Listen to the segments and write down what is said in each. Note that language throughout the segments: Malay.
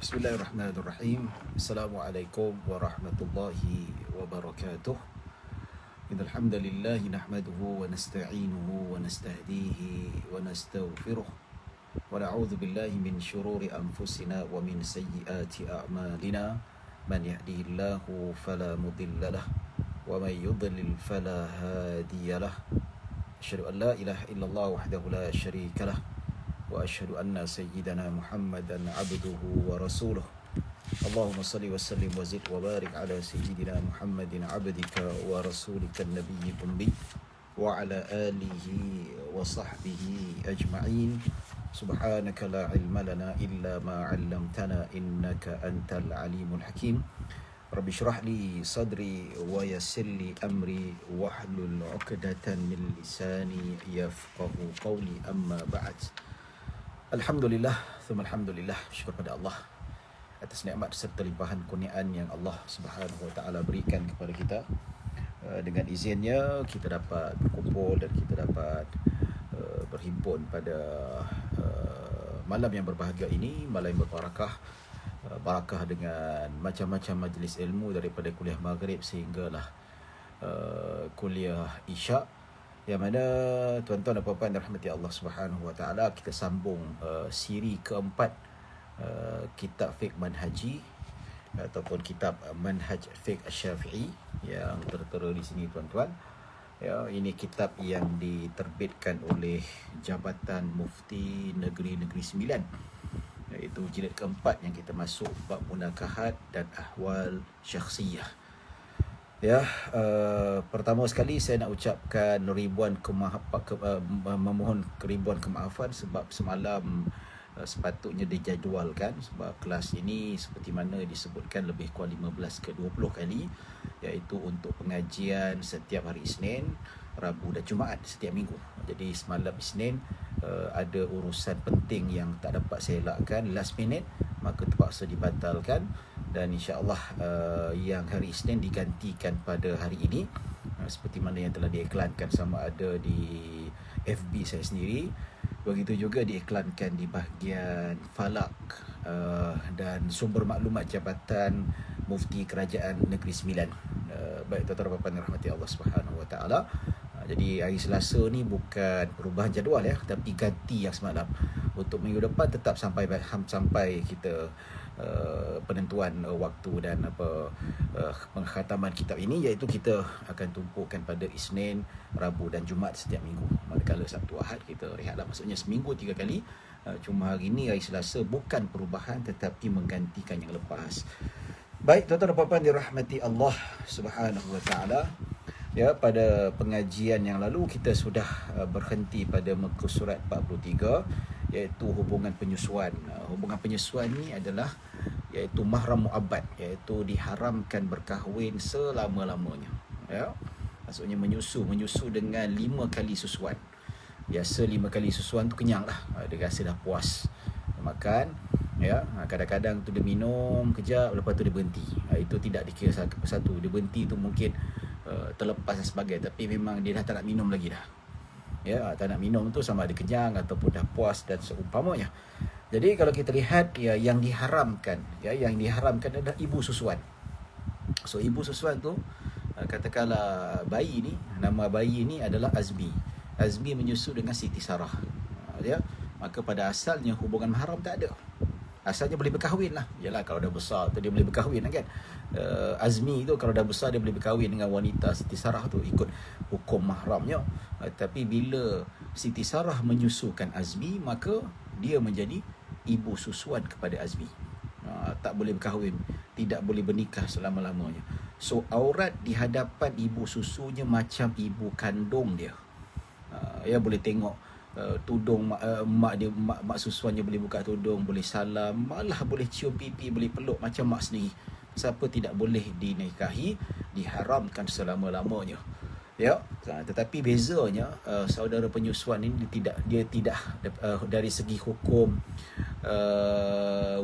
Bismillahirrahmanirrahim. Assalamualaikum warahmatullahi wabarakatuh. Innal hamdalillah nahmaduhu wa nasta'inuhu wa nastahdihi wa nastaghfiruh wa na'udzu billahi min shururi anfusina wa min sayyiati a'malina. Man yahdihillahu fala mudilla lahu wa man yudlil fala hadiya lahu. Asyhadu an la ilaha illallah wahdahu la syarika lahu wa asyhadu anna sayyidana Muhammadan abduhu wa rasuluh. Allahumma salli wa sallim wa zid wa barik ala sayyidina Muhammadin abdika wa rasulika an-nabiyyi ummi wa ala alihi wa sahbihi ajma'in. Subhanaka la ilma lana illa ma 'allamtana innaka antal alimul hakim. Rabbi shrah li sadri wa yassir li amri wahlul 'uqdatan min lisani yafqahu qawli, amma ba'd. Alhamdulillah, thumma alhamdulillah, syukur pada Allah atas nikmat serta limpahan kurniaan yang Allah Subhanahu wa taala berikan kepada kita. Dengan izinnya kita dapat berkumpul dan kita dapat berhimpun pada malam yang berbahagia ini, malam yang berbarakah, barakah dengan macam-macam majlis ilmu daripada kuliah maghrib sehinggalah kuliah isyak, yang mana tuan-tuan dan puan-puan dirahmati Allah Subhanahu wa taala, kita sambung siri keempat kitab fiqh manhaji ataupun kitab manhaj fiqh Syafi'i yang tertera di sini tuan-tuan. Ya, ini kitab yang diterbitkan oleh Jabatan Mufti Negeri-Negeri Sembilan, iaitu jilid keempat yang kita masuk bab munakahat dan ahwal syakhsiyah. Ya, pertama sekali saya nak ucapkan memohon ribuan kemaafan sebab semalam sepatutnya dijadualkan, sebab kelas ini seperti mana disebutkan lebih kurang 15 ke 20 kali, iaitu untuk pengajian setiap hari Isnin, Rabu dan Jumaat setiap minggu. Jadi semalam Isnin ada urusan penting yang tak dapat saya elakkan last minute, maka terpaksa dibatalkan, dan insya-Allah yang hari Isnin digantikan pada hari ini, seperti mana yang telah diiklankan sama ada di FB saya sendiri, begitu juga diiklankan di bahagian Falak dan sumber maklumat Jabatan Mufti Kerajaan Negeri Sembilan. Baik tuan-tuan dan puan-puan rahmati Allah Subhanahu wa taala. Jadi hari Selasa ni bukan perubahan jadual ya, tapi ganti yang semalam. Untuk minggu depan tetap sampai kita penentuan waktu dan pengkhataman kitab ini, iaitu kita akan tumpukan pada Isnin, Rabu dan Jumaat setiap minggu. Manakala Sabtu Ahad kita rehatlah, maksudnya seminggu 3 kali. Cuma hari ini hari Selasa bukan perubahan tetapi menggantikan yang lepas. Baik tuan-tuan dan puan-puan dirahmati Allah Subhanahu wa taala. Ya, pada pengajian yang lalu kita sudah berhenti pada muka surat 43, iaitu hubungan penyusuan. Hubungan penyusuan ni adalah iaitu mahram mu'abbad, iaitu diharamkan berkahwin selama-lamanya. Ya, maksudnya menyusu dengan 5 kali susuan. Biasa 5 kali susuan tu kenyang lah, dia rasa dah puas makan. Ya, kadang-kadang tu dia minum kejap, lepas tu dia berhenti. Itu tidak dikira satu. Dia berhenti tu mungkin terlepas dan sebagainya, tapi memang dia dah tak nak minum lagi dah. Ya, tak nak minum tu sama ada kenyang ataupun dah puas dan seumpamanya. Jadi kalau kita lihat ya, yang diharamkan adalah ibu susuan. So ibu susuan tu katakanlah bayi ni, nama bayi ni adalah Azmi. Azmi menyusu dengan Siti Sarah. Ya, maka pada asalnya hubungan mahram tak ada. Asalnya boleh berkahwin lah. Yalah, kalau dah besar tu dia boleh berkahwin kan. Azmi tu kalau dah besar dia boleh berkahwin dengan wanita Siti Sarah tu ikut hukum mahramnya. Tapi bila Siti Sarah menyusukan Azmi, maka dia menjadi ibu susuan kepada Azmi. Tak boleh berkahwin, tidak boleh bernikah selama-lamanya. So aurat di hadapan ibu susunya macam ibu kandung dia. Ya, boleh tengok tudung mak susuannya, boleh buka tudung, boleh salam, malah boleh cium pipi, boleh peluk macam mak sendiri. Siapa tidak boleh dinikahi, diharamkan selama-lamanya. Ya, tetapi bezanya saudara penyusuan ini dia tidak dari segi hukum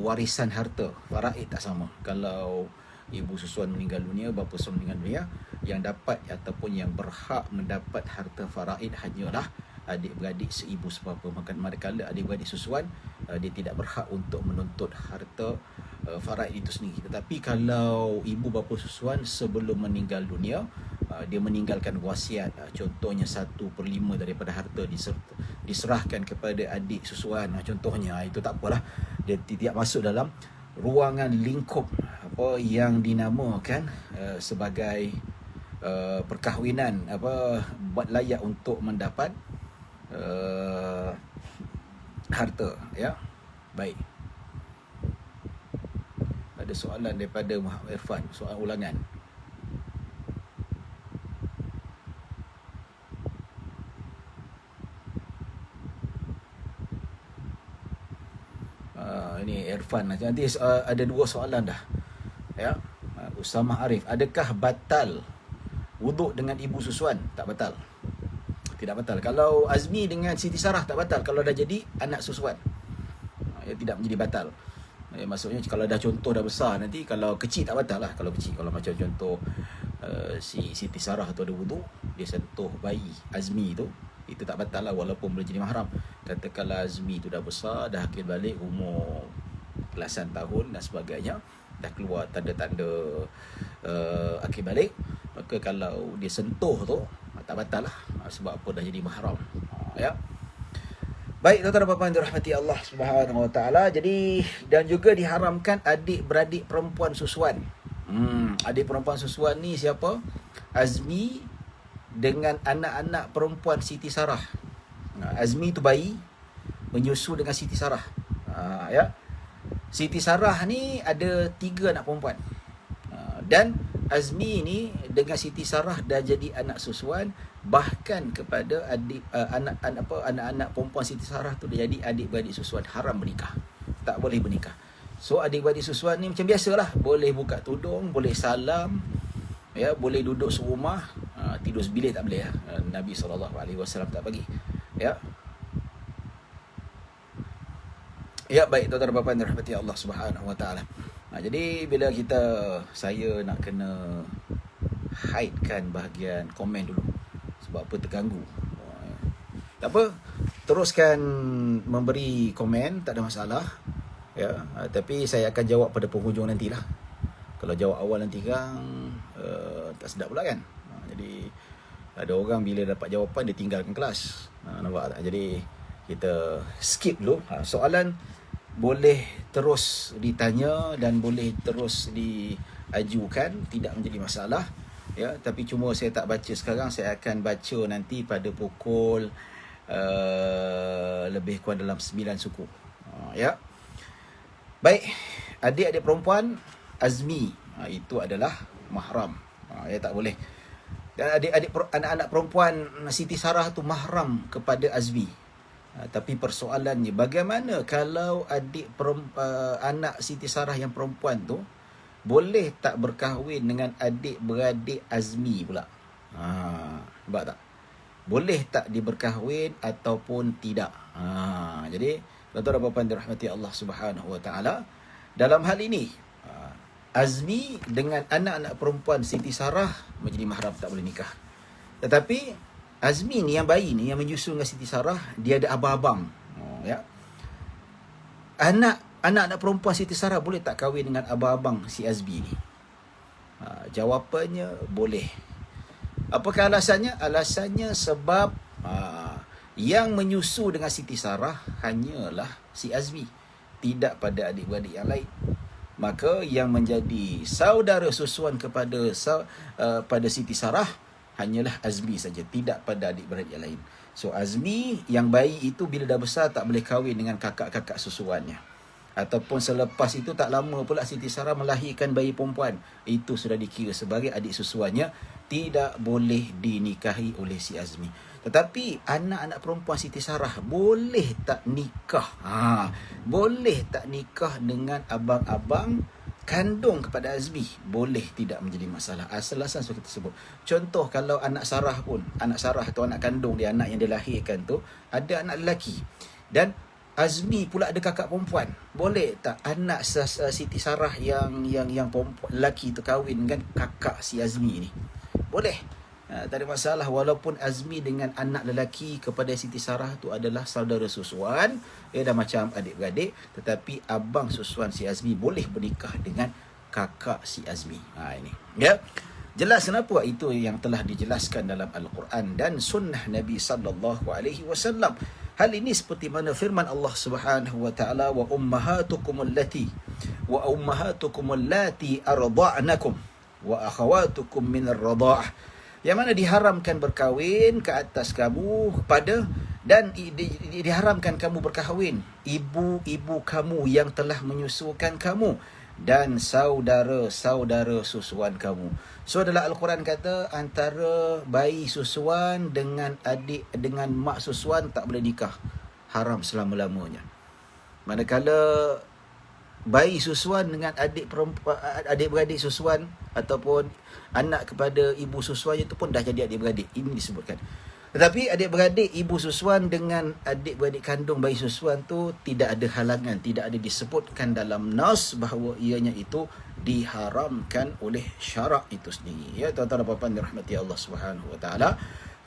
warisan harta, faraid tak sama. Kalau ibu susuan meninggal dunia, bapa susuan meninggal dunia, yang dapat ataupun yang berhak mendapat harta faraid hanyalah adik-beradik seibu sebapa. Maka manakala adik-beradik susuan, dia tidak berhak untuk menuntut harta faraid itu sendiri. Tetapi kalau ibu bapa susuan sebelum meninggal dunia, dia meninggalkan wasiat, contohnya 1/5 daripada harta diserahkan kepada adik susuan, contohnya, itu tak apalah, dia tidak masuk dalam ruangan lingkup apa yang dinamakan sebagai perkahwinan buat layak untuk mendapat harta, ya. Baik. Ada soalan daripada Muhammad Irfan, soalan ulangan. Ini Irfan, nanti ada 2 soalan dah, ya. Usamah Arif, adakah batal wuduk dengan ibu susuan? Tak batal. Tidak batal. Kalau Azmi dengan Siti Sarah tak batal kalau dah jadi anak susuan. Ia tidak menjadi batal. Maksudnya kalau dah contoh dah besar nanti, kalau kecil tak batal lah. Kalau kecil, kalau macam contoh si Siti Sarah tu ada wuduk, dia sentuh bayi Azmi tu, itu tak batal lah walaupun boleh jadi mahram. Katakanlah Azmi tu dah besar, dah akil balik, umur belasan tahun dan sebagainya, dah keluar tanda-tanda akil balik, maka kalau dia sentuh tu tak batal lah, sebab apa, dah jadi mahram, ya. Baik, tuan-tuan dan puan-puan dirahmati Allah Subhanahu Wa Taala. Jadi, dan juga diharamkan adik-beradik perempuan susuan. Adik perempuan susuan ni siapa? Azmi dengan anak-anak perempuan Siti Sarah. Azmi tu bayi menyusu dengan Siti Sarah, ya. Siti Sarah ni ada 3 anak perempuan, dan Azmi ni dengan Siti Sarah dah jadi anak susuan, bahkan kepada anak-anak perempuan Siti Sarah tu dah jadi adik-beradik susuan, haram bernikah, tak boleh bernikah. So adik-beradik susuan ni macam biasalah, boleh buka tudung, boleh salam, ya, boleh duduk serumah, tidur sebilik tak boleh, ya. Nabi SAW tak bagi, ya. Ya, baik, tuan-tuan dan puan-puan dirahmati Allah Subhanahu Wa Taala. Jadi bila saya nak kena hidekan bahagian komen dulu, sebab apa, terganggu. Tak apa, teruskan memberi komen, tak ada masalah, ya. Tapi saya akan jawab pada penghujung nantilah. Kalau jawab awal nanti kan tak sedap pula kan. Jadi ada orang bila dapat jawapan dia tinggalkan kelas, nampak tak? Jadi kita skip dulu. Soalan boleh terus ditanya dan boleh terus diajukan, tidak menjadi masalah, ya. Tapi cuma saya tak baca sekarang, saya akan baca nanti pada pukul lebih kurang dalam 9 suku, ya. Baik, adik-adik perempuan Azmi, itu adalah mahram, ya, tak boleh. Dan anak-anak perempuan Siti Sarah tu mahram kepada Azmi. Tapi persoalannya, bagaimana kalau anak Siti Sarah yang perempuan tu boleh tak berkahwin dengan adik-beradik Azmi pula? Nampak tak? Boleh tak dia berkahwin ataupun tidak? Jadi, tuan-tuan dan puan-puan dirahmati Allah Subhanahu Wa Taala, dalam hal ini Azmi dengan anak-anak perempuan Siti Sarah menjadi mahram, tak boleh nikah. Tetapi Azmi ni, yang bayi ni, yang menyusu dengan Siti Sarah, dia ada abang-abang, ya. Anak-anak perempuan Siti Sarah boleh tak kahwin dengan abang-abang si Azmi ni? Jawapannya boleh. Apakah alasannya? Alasannya sebab yang menyusu dengan Siti Sarah hanyalah si Azmi, tidak pada adik-beradik yang lain. Maka yang menjadi saudara susuan kepada pada Siti Sarah hanyalah Azmi saja, tidak pada adik-beradik yang lain. So Azmi yang bayi itu bila dah besar tak boleh kahwin dengan kakak-kakak susuannya. Ataupun selepas itu tak lama pula Siti Sarah melahirkan bayi perempuan, itu sudah dikira sebagai adik susuannya, tidak boleh dinikahi oleh si Azmi. Tetapi anak-anak perempuan Siti Sarah boleh tak nikah? Boleh tak nikah dengan abang-abang kandung kepada Azmi? Boleh, tidak menjadi masalah. Asal-asal sudah kita sebut. Contoh, kalau anak Sarah pun, anak Sarah atau anak kandung dia, anak yang dilahirkan tu, ada anak lelaki, dan Azmi pula ada kakak perempuan, boleh tak anak Siti Sarah yang perempuan lelaki tu kahwin dengan kakak si Azmi ni? Boleh. Tak ada masalah, walaupun Azmi dengan anak lelaki kepada Siti Sarah tu adalah saudara susuan, dah macam adik-beradik, tetapi abang susuan si Azmi boleh bernikah dengan kakak si Azmi. Ini ya. Jelas kenapa? Itu yang telah dijelaskan dalam Al-Quran dan sunnah Nabi sallallahu alaihi wasallam. Hal ini seperti mana firman Allah Subhanahu wa taala, wa ummahatukum allati arda'nakum wa akhawatukum min ar-radha'ah, yang mana diharamkan berkahwin ke atas kamu kepada, dan diharamkan kamu berkahwin ibu-ibu kamu yang telah menyusukan kamu dan saudara-saudara susuan kamu. So dalam Al-Quran kata antara bayi susuan dengan mak susuan tak boleh nikah, haram selama-lamanya. Manakala bayi susuan dengan adik-beradik susuan ataupun anak kepada ibu susuannya itu pun dah jadi adik-beradik, ini disebutkan. Tetapi adik-beradik ibu susuan dengan adik-beradik kandung bayi susuan tu tidak ada halangan, tidak ada disebutkan dalam nas bahawa ianya itu diharamkan oleh syarak itu sendiri. Ya, tuan-tuan dan puan-puan dirahmati Allah Subhanahu wa taala.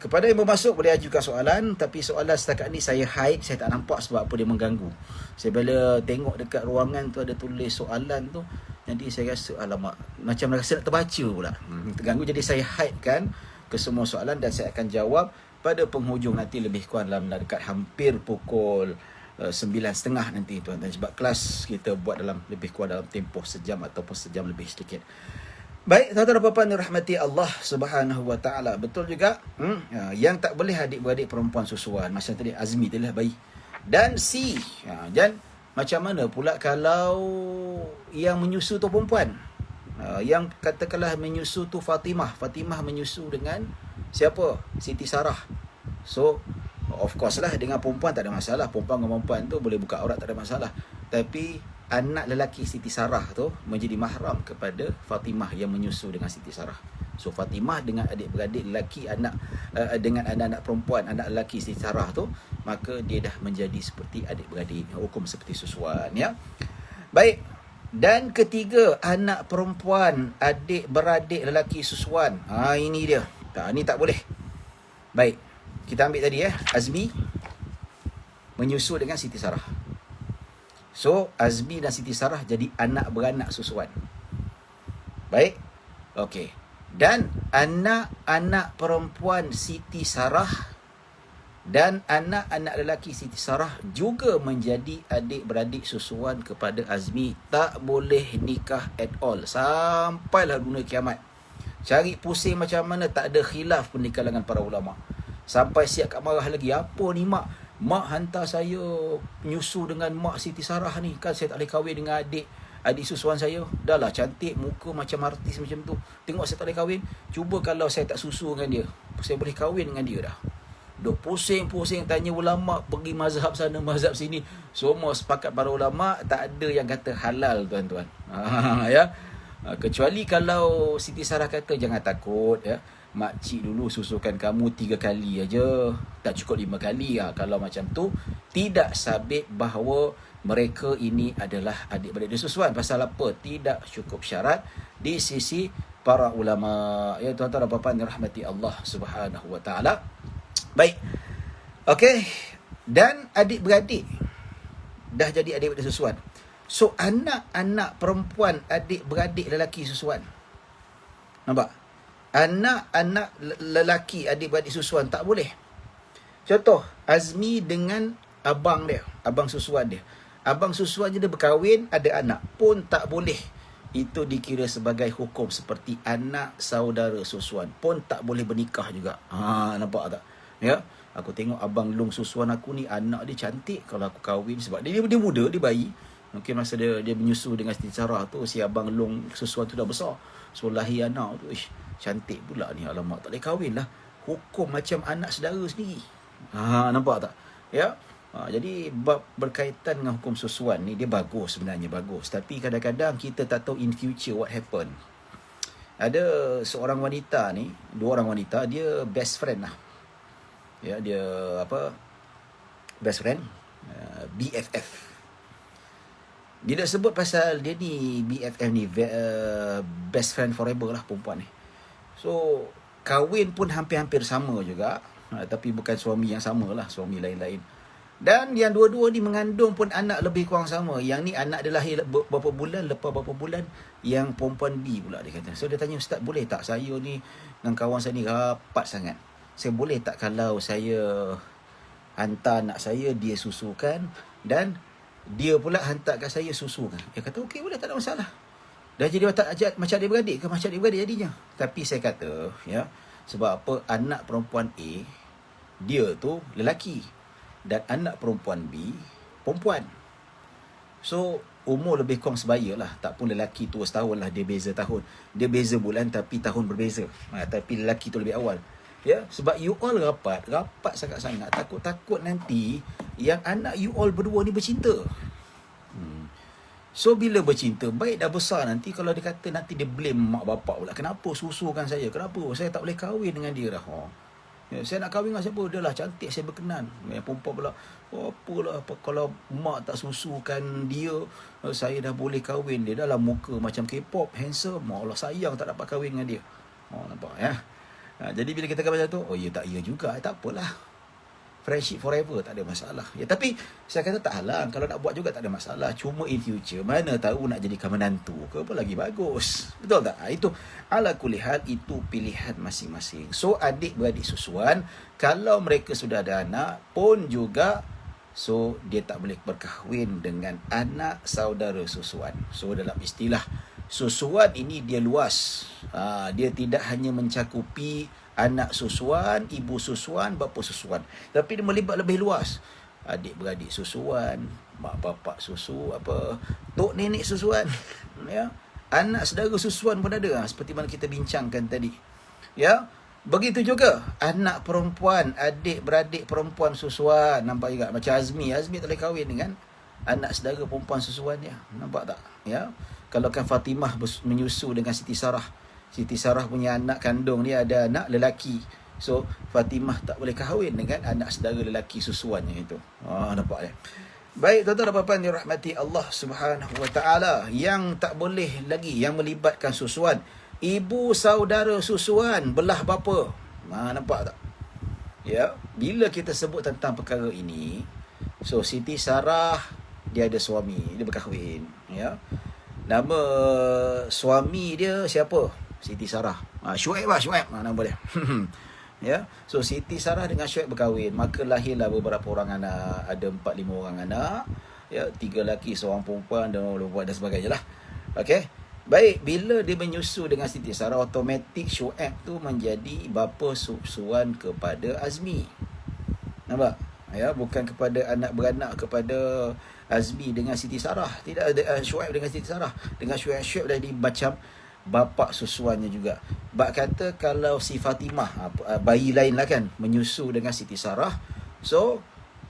Kepada yang bermasuk boleh ajukan soalan, tapi soalan setakat ni saya hide, saya tak nampak sebab apa dia mengganggu. Saya bila tengok dekat ruangan tu ada tulis soalan tu, jadi saya rasa alamak, macam rasa nak terbaca pula. Terganggu, jadi saya hide kan ke semua soalan dan saya akan jawab pada penghujung nanti, lebih kurang dalam dekat hampir pukul 9.30 nanti tuan-tuan, sebab kelas kita buat dalam lebih kurang dalam tempoh sejam ataupun sejam lebih sedikit. Baik, tuan-tuan dan puan-puan dirahmati Allah Subhanahu wa taala. Betul juga, yang tak boleh adik-beradik perempuan susuan, macam tadi Azmi tadi lah bayi. Dan dan macam mana pula kalau yang menyusu tu perempuan? Yang katakanlah menyusu tu Fatimah menyusu dengan siapa? Siti Sarah. So of course lah dengan perempuan tak ada masalah, perempuan dengan perempuan tu boleh buka aurat, tak ada masalah. Tapi anak lelaki Siti Sarah tu menjadi mahram kepada Fatimah yang menyusu dengan Siti Sarah. So Fatimah dengan adik-beradik lelaki dengan anak-anak perempuan anak lelaki Siti Sarah tu, maka dia dah menjadi seperti adik-beradik, hukum seperti susuan, ya. Baik. Dan ketiga, anak perempuan adik-beradik lelaki susuan. Ini dia. Ini tak boleh. Baik. Kita ambil tadi Azmi menyusu dengan Siti Sarah. So Azmi dan Siti Sarah jadi anak beranak susuan. Baik. Okey. Dan anak-anak perempuan Siti Sarah dan anak-anak lelaki Siti Sarah juga menjadi adik-beradik susuan kepada Azmi. Tak boleh nikah at all sampailah dunia kiamat. Cari pusing macam mana, tak ada khilaf pun di kalangan para ulama. Sampai siap kat marah lagi, apa ni mak hantar saya menyusu dengan mak Siti Sarah ni, kan saya tak boleh kahwin dengan adik susuan saya. Dah lah cantik, muka macam artis macam tu, tengok saya tak boleh kahwin. Cuba kalau saya tak susu dengan dia, saya boleh kahwin dengan dia dah. Duk pusing-pusing tanya ulama, pergi mazhab sana mazhab sini, semua sepakat para ulama tak ada yang kata halal tuan-tuan. Ya. Kecuali kalau Siti Sarah kata jangan takut ya, makcik dulu susukan kamu 3 kali aja, tak cukup 5 kali. Kalau macam tu tidak sabit bahawa mereka ini adalah adik-beradik susuan. Pasal apa? Tidak cukup syarat di sisi para ulama. Ya tuan-tuan dan puan-puan dirahmati Allah Subhanahu wa taala. Baik. Okey. Dan adik-beradik dah jadi adik-beradik susuan. So anak-anak perempuan adik-beradik lelaki susuan. Nampak? Anak-anak lelaki adik-beradik susuan tak boleh. Contoh, Azmi dengan abang dia, abang susuan dia. Abang susuan je dia berkahwin, ada anak pun tak boleh. Itu dikira sebagai hukum seperti anak saudara susuan, pun tak boleh bernikah juga. Nampak tak? Ya, aku tengok abang long susuan aku ni, anak dia cantik. Kalau aku kahwin, sebab dia muda, dia bayi. Mungkin masa dia menyusu dengan Siti Sarah tu, si abang long susuan tu dah besar. So lahir anak tu, cantik pula ni, alamak, tak boleh kahwin lah. Hukum macam anak saudara sendiri. Nampak tak? Ya. Jadi bab berkaitan dengan hukum susuan ni, dia bagus sebenarnya, bagus. Tapi kadang-kadang kita tak tahu in future what happen. Ada seorang wanita ni, 2 orang wanita, dia best friend lah. Ya, dia best friend, BFF. Dia dah sebut pasal dia ni BFF ni, best friend forever lah perempuan ni. So kahwin pun hampir-hampir sama juga, tapi bukan suami yang sama lah, suami lain-lain. Dan yang dua-dua ni mengandung pun anak lebih kurang sama. Yang ni anak dia lahir berapa bulan, lepas berapa bulan. Yang perempuan B pula dia kata. So dia tanya, Ustaz boleh tak saya ni dengan kawan saya ni rapat sangat, saya boleh tak kalau saya hantar anak saya, dia susukan, dan dia pula hantar kat saya susukan? Dia kata okey, boleh, tak ada masalah. Dah jadi macam adik-beradik ke? Macam adik-beradik jadinya. Tapi saya kata, ya, sebab apa, anak perempuan A, dia tu lelaki, dan anak perempuan B, perempuan. So, umur lebih kurang sebaya lah. Tak pun lelaki tua setahun lah, dia beza tahun. Dia beza bulan tapi tahun berbeza. Tapi lelaki tu lebih awal. Ya, sebab you all rapat sangat-sangat. Takut-takut nanti yang anak you all berdua ni bercinta. So, bila bercinta, baik dah besar nanti, kalau dia kata nanti dia blame mak bapak pula. Kenapa susukan saya? Kenapa? Saya tak boleh kahwin dengan dia dah. Ya, saya nak kahwin dengan siapa? Dia lah cantik, saya berkenan. Yang perempuan pula, apalah, kalau mak tak susukan dia, saya dah boleh kahwin. Dia dah lah muka macam K-pop, handsome. Allah sayang tak dapat kahwin dengan dia. Nampak ya? Jadi bila kita kata macam tu, ya tak, ya juga, tak apalah. Friendship forever, tak ada masalah. Ya, tapi saya kata tak halang. Kalau nak buat juga tak ada masalah. Cuma in future, mana tahu nak jadikan menantu ke apa lagi bagus. Betul tak? Itu ala kulihal, itu pilihan masing-masing. So adik-beradik susuan, kalau mereka sudah ada anak pun juga, so dia tak boleh berkahwin dengan anak saudara susuan. So dalam istilah susuan ini dia luas. Dia tidak hanya mencakupi anak susuan, ibu susuan, bapa susuan, tapi dia melibat lebih luas. Adik-beradik susuan, mak bapak susu, tok nenek susuan, ya, anak saudara susuan pun ada, seperti mana kita bincangkan tadi. Ya, begitu juga anak perempuan, adik-beradik perempuan susuan. Nampak juga macam Azmi tak boleh kahwin dengan anak saudara perempuan susuannya. Nampak tak? Ya, kalau kan Fatimah menyusu dengan Siti Sarah, Siti Sarah punya anak kandung dia ada anak lelaki. So, Fatimah tak boleh kahwin dengan anak saudara lelaki susuannya itu. Nampak ya? Baik, tuan-tuan dan puan-puan dirahmati Allah Subhanahu Wa Taala, yang tak boleh lagi, yang melibatkan susuan, ibu saudara susuan belah bapa. Nampak tak? Ya, bila kita sebut tentang perkara ini, so Siti Sarah dia ada suami, dia berkahwin, ya. Nama suami dia siapa? Siti Sarah. Syuaib lah, Syuaib. Nama dia. Ya. So Siti Sarah dengan Syuaib berkahwin, maka lahirlah beberapa orang anak, ada 4-5 orang anak, ya, 3 lelaki, seorang perempuan dan sebagainya lah. Okey. Baik, bila dia menyusu dengan Siti Sarah, automatik Syuaib tu menjadi bapa susuan kepada Azmi. Nampak? Ya, bukan kepada anak beranak kepada Azmi dengan Siti Sarah. Tidak ada Syuaib dengan Siti Sarah. Dengan Syuaib dah jadi macam bapa susuannya juga. Bak kata kalau si Fatimah, bayi lain lah kan, menyusu dengan Siti Sarah, so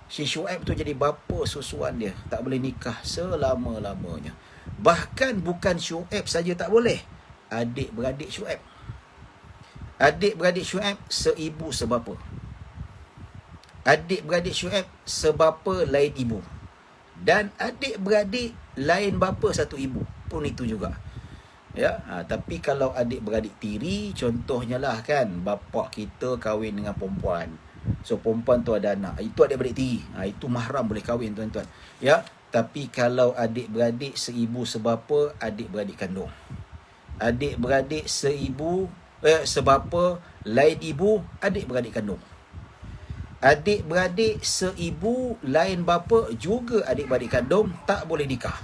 si Syuaib tu jadi bapa susuan dia, tak boleh nikah selama-lamanya. Bahkan bukan Syuaib saja tak boleh, adik-beradik Syuaib. Adik-beradik Syuaib seibu sebapa. Adik-beradik Syuaib sebapa lain ibu. Dan adik-beradik lain bapa satu ibu pun itu juga. Ya, tapi kalau adik-beradik tiri, contohnya lah kan, bapa kita kahwin dengan perempuan, so perempuan tu ada anak, itu adik-beradik tiri, itu mahram, boleh kahwin tuan-tuan. Ya, tapi kalau adik-beradik seibu sebapa, adik-beradik kandung. Adik-beradik seibu sebapa lain ibu, adik-beradik kandung. Adik-beradik seibu lain bapa, juga adik-beradik kandung, tak boleh nikah.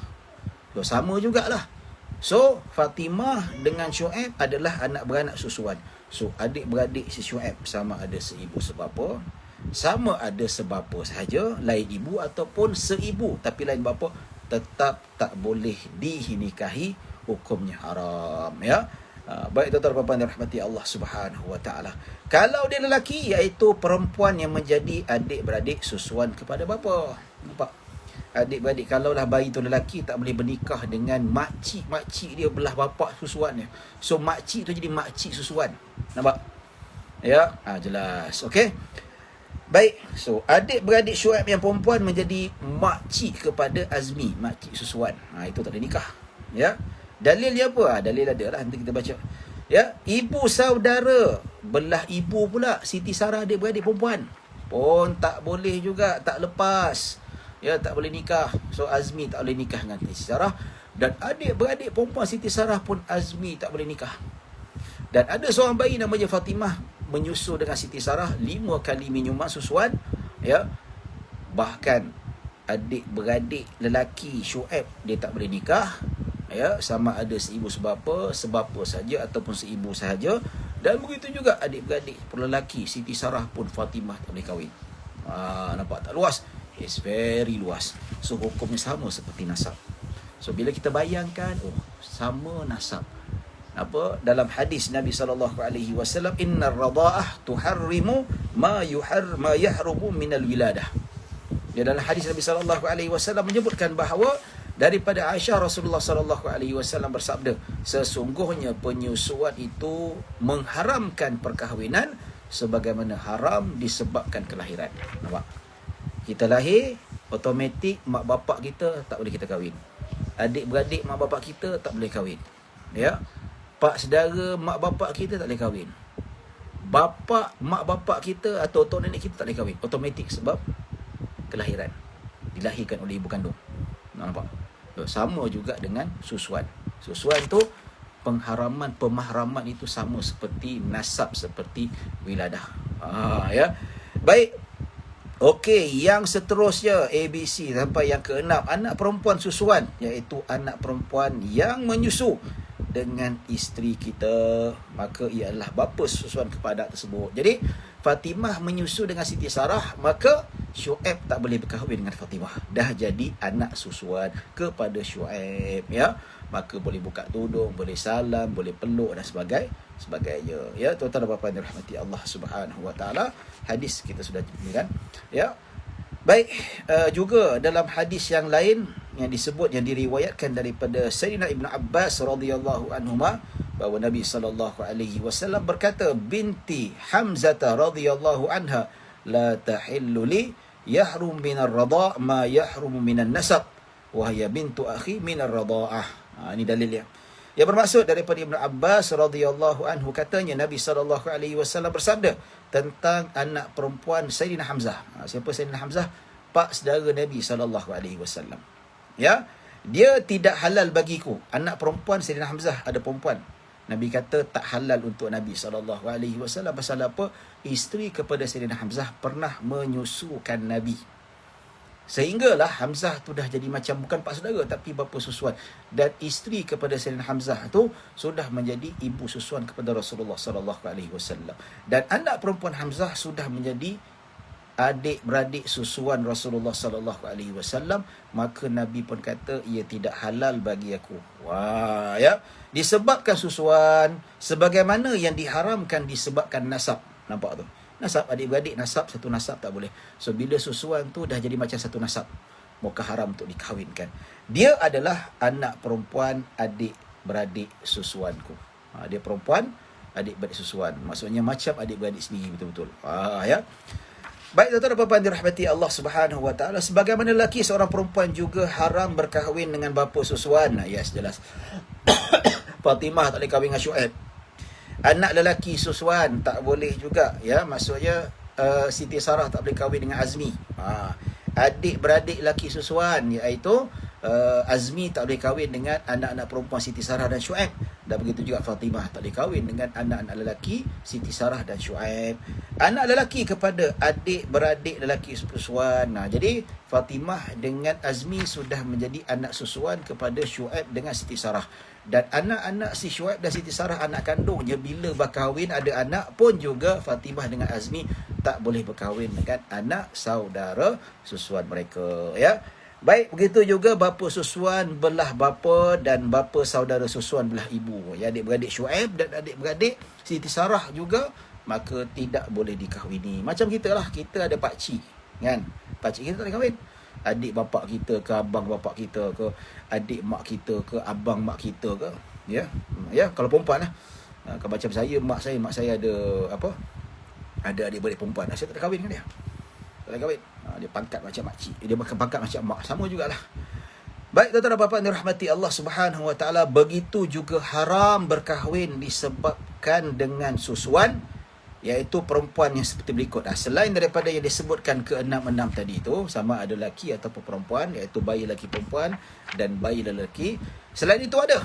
So sama jugalah. So, Fatimah dengan Syuaib adalah anak beranak susuan. So, adik-beradik si Syuaib sama ada seibu sebapa, sama ada sebapa sahaja, lain ibu ataupun seibu tapi lain bapa, tetap tak boleh dinikahi, hukumnya haram, ya. Baik, tuan-tuan dan puan-puan dirahmati Allah Subhanahu Wa Taala. Kalau dia lelaki, iaitu perempuan yang menjadi adik-beradik susuan kepada bapa. Nampak? Adik-beradik, kalau lah bayi tu lelaki, tak boleh bernikah dengan makcik dia belah bapa susuannya. So makcik tu jadi makcik susuan. Nampak? Ya, jelas. Okey. Baik. So adik-beradik Syuaib yang perempuan menjadi makcik kepada Azmi, makcik susuan. Itu tak boleh nikah. Ya. Dalil dia apa? Dalil ada lah, nanti kita baca. Ya, ibu saudara belah ibu pula Siti Sarah adik-beradik perempuan pun tak boleh juga, tak lepas. Ya, tak boleh nikah. So Azmi tak boleh nikah dengan Siti Sarah, dan adik-beradik perempuan Siti Sarah pun Azmi tak boleh nikah. Dan ada seorang bayi namanya Fatimah menyusu dengan Siti Sarah 5 kali minuman susuan. Ya, bahkan adik-beradik lelaki Syuaib dia tak boleh nikah. Ya, sama ada seibu sebapa saja ataupun seibu sahaja. Dan begitu juga adik-beradik lelaki Siti Sarah pun Fatimah tak boleh kahwin. Nampak tak luas? It's very luas. So hukumnya sama seperti nasab. So bila kita bayangkan, sama nasab. Apa dalam hadis Nabi SAW, innar radha'ah tuharrimu ma yahrumu minal wiladah. Dia dalam hadis Nabi SAW menyebutkan bahawa daripada Aisyah, Rasulullah SAW bersabda, sesungguhnya penyusuan itu mengharamkan perkahwinan sebagaimana haram disebabkan kelahiran. Nampak? Kita lahir, automatik mak bapak kita tak boleh kita kahwin. Adik-beradik mak bapak kita tak boleh kahwin. Ya. Pak saudara mak bapak kita tak boleh kahwin. Bapa mak bapak kita atau tok nenek kita tak boleh kahwin. Automatik sebab kelahiran. Dilahirkan oleh ibu kandung. Nampak? Sama juga dengan susuan. Susuan tu pemahraman itu sama seperti nasab, seperti wiladah. Ya. Baik. Okey, yang seterusnya ABC sampai yang ke-6, anak perempuan susuan, iaitu anak perempuan yang menyusu dengan isteri kita, maka ia adalah bapa susuan kepada tersebut. Jadi Fatimah menyusu dengan Siti Sarah, maka Syuaib tak boleh berkahwin dengan Fatimah. Dah jadi anak susuan kepada Syuaib, ya. Maka boleh buka tudung, boleh salam, boleh peluk dan sebagainya. Ya, tuan-tuan dan puan-puan dirahmati Allah Subhanahu Wa Taala. Hadis kita sudah dengar kan? Ya. Baik, juga dalam hadis yang lain yang disebut, yang diriwayatkan daripada Sayyidina Ibn Abbas radhiyallahu anhuma, bahawa Nabi SAW berkata, binti Hamzah radhiyallahu anha la tahillu li yahrum minar radha' ma yahrum minan nasab wa hiya bintu akhi minar radha'ah. Ini dalilnya. Yang bermaksud daripada Ibn Abbas radhiyallahu anhu, katanya Nabi SAW bersabda tentang anak perempuan Sayyidina Hamzah. Siapa Sayyidina Hamzah? Pak saudara Nabi SAW. Ya, dia tidak halal bagiku. Anak perempuan Sayyidina Hamzah, ada perempuan. Nabi kata tak halal untuk Nabi SAW. Pasal apa? Isteri kepada Sayyidina Hamzah pernah menyusukan Nabi. Sehinggalah Hamzah tu dah jadi macam bukan pak saudara tapi bapa susuan. Dan isteri kepada Sayyidina Hamzah tu sudah menjadi ibu susuan kepada Rasulullah SAW. Dan anak perempuan Hamzah sudah menjadi adik-beradik susuan Rasulullah SAW. Maka Nabi pun kata ia tidak halal bagi aku. Wah, ya. Disebabkan susuan sebagaimana yang diharamkan disebabkan nasab. Nampak tu? Nasab, adik-beradik nasab, satu nasab tak boleh. So bila susuan tu dah jadi macam satu nasab, maka haram untuk dikahwinkan. Dia adalah anak perempuan adik-beradik susuanku. Dia perempuan adik-beradik susuan. Maksudnya macam adik-beradik sendiri betul-betul. Ya. Baik, tuan-tuan dan puan-puan dirahmati Allah Subhanahu Wa Taala, sebagaimana lelaki seorang perempuan juga haram berkahwin dengan bapa susuan. Yes, jelas. Fatimah tak boleh kahwin dengan Syuaib. Anak lelaki susuan tak boleh juga, ya. Maksudnya Siti Sarah tak boleh kahwin dengan Azmi. Adik-beradik lelaki susuan, iaitu Azmi tak boleh kahwin dengan anak-anak perempuan Siti Sarah dan Syuaib. Dan begitu juga Fatimah tak boleh kahwin dengan anak-anak lelaki Siti Sarah dan Syuaib. Anak lelaki kepada adik-beradik lelaki susuan. Jadi Fatimah dengan Azmi sudah menjadi anak susuan kepada Syuaib dengan Siti Sarah. Dan anak-anak si Syuaib dan Siti Sarah, anak kandungnya, bila berkahwin ada anak pun juga Fatimah dengan Azmi tak boleh berkahwin dengan anak saudara susuan mereka, ya. Baik, begitu juga bapa susuan belah bapa dan bapa saudara susuan belah ibu, ya, adik-beradik Syuaib dan adik-beradik Siti Sarah juga, maka tidak boleh dikahwini. Macam kita lah, kita ada pakcik, kan? Pakcik kita tak boleh kahwin. Adik bapak kita ke, abang bapak kita ke, adik mak kita ke, abang mak kita ke, ya. Ya, kalau perempuan lah. Kalau macam saya, mak saya ada apa? Ada adik-beradik perempuan. Saya tak kahwin dengan dia. Tak kahwin. Dia pangkat macam makcik, dia makan pangkat macam mak, sama jugalah. Baik tuan-tuan dan puan-puan dirahmati Allah Subhanahu wa taala, begitu juga haram berkahwin disebabkan dengan susuan, iaitu perempuan yang seperti berikut. Selain daripada yang disebutkan ke-6 tadi itu, sama ada lelaki ataupun perempuan, iaitu bayi lelaki perempuan dan bayi lelaki. Selain itu ada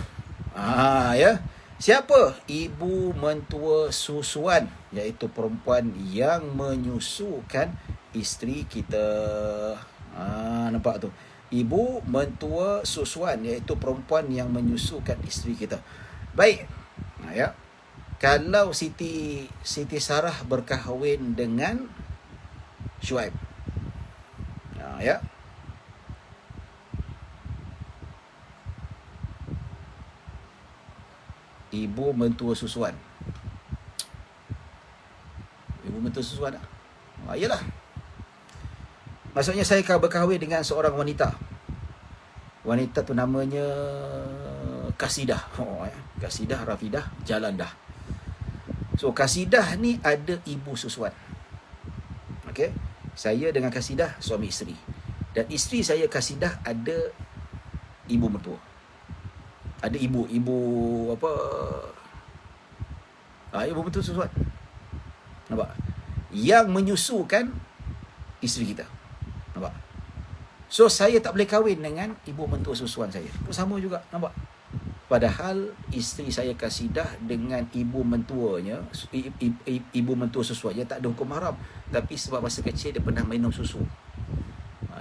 ya, siapa? Ibu mentua susuan, iaitu perempuan yang menyusukan isteri kita. Nampak tu? Ibu mentua susuan, iaitu perempuan yang menyusukan isteri kita. Baik. Ya. Kalau Siti Sarah berkahwin dengan Shuaib. Ya. Ibu mentua susuan. Ibu mentua susuan. Iyalah. Maksudnya saya berkahwin dengan seorang wanita. Wanita tu namanya Kasidah. Kasidah Rafidah jalan dah. So Kasidah ni ada ibu susuan. Okey. Saya dengan Kasidah suami isteri. Dan isteri saya Kasidah ada ibu mertua. Ada ibu apa? Ibu mertua susuan. Nampak? Yang menyusukan isteri kita. Nampak? So saya tak boleh kahwin dengan ibu mentua susuan saya. Sama juga, nampak? Padahal isteri saya Kasidah dengan ibu mentuanya, ibu mentua susuan, dia tak ada hukum haram. Tapi sebab masa kecil dia pernah minum susu.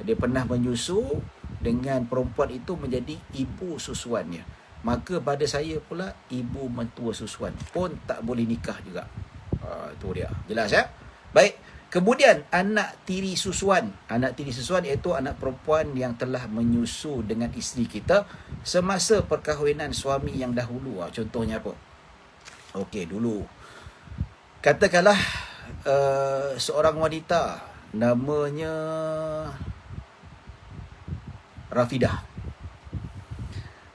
Dia pernah menyusu dengan perempuan itu menjadi ibu susuannya. Maka pada saya pula ibu mentua susuan pun tak boleh nikah juga. Itu dia. Jelas ya? Baik. Kemudian anak tiri susuan. Anak tiri susuan iaitu anak perempuan yang telah menyusu dengan isteri kita semasa perkahwinan suami yang dahulu. Contohnya apa? Okey, dulu. Katakanlah seorang wanita namanya Rafidah.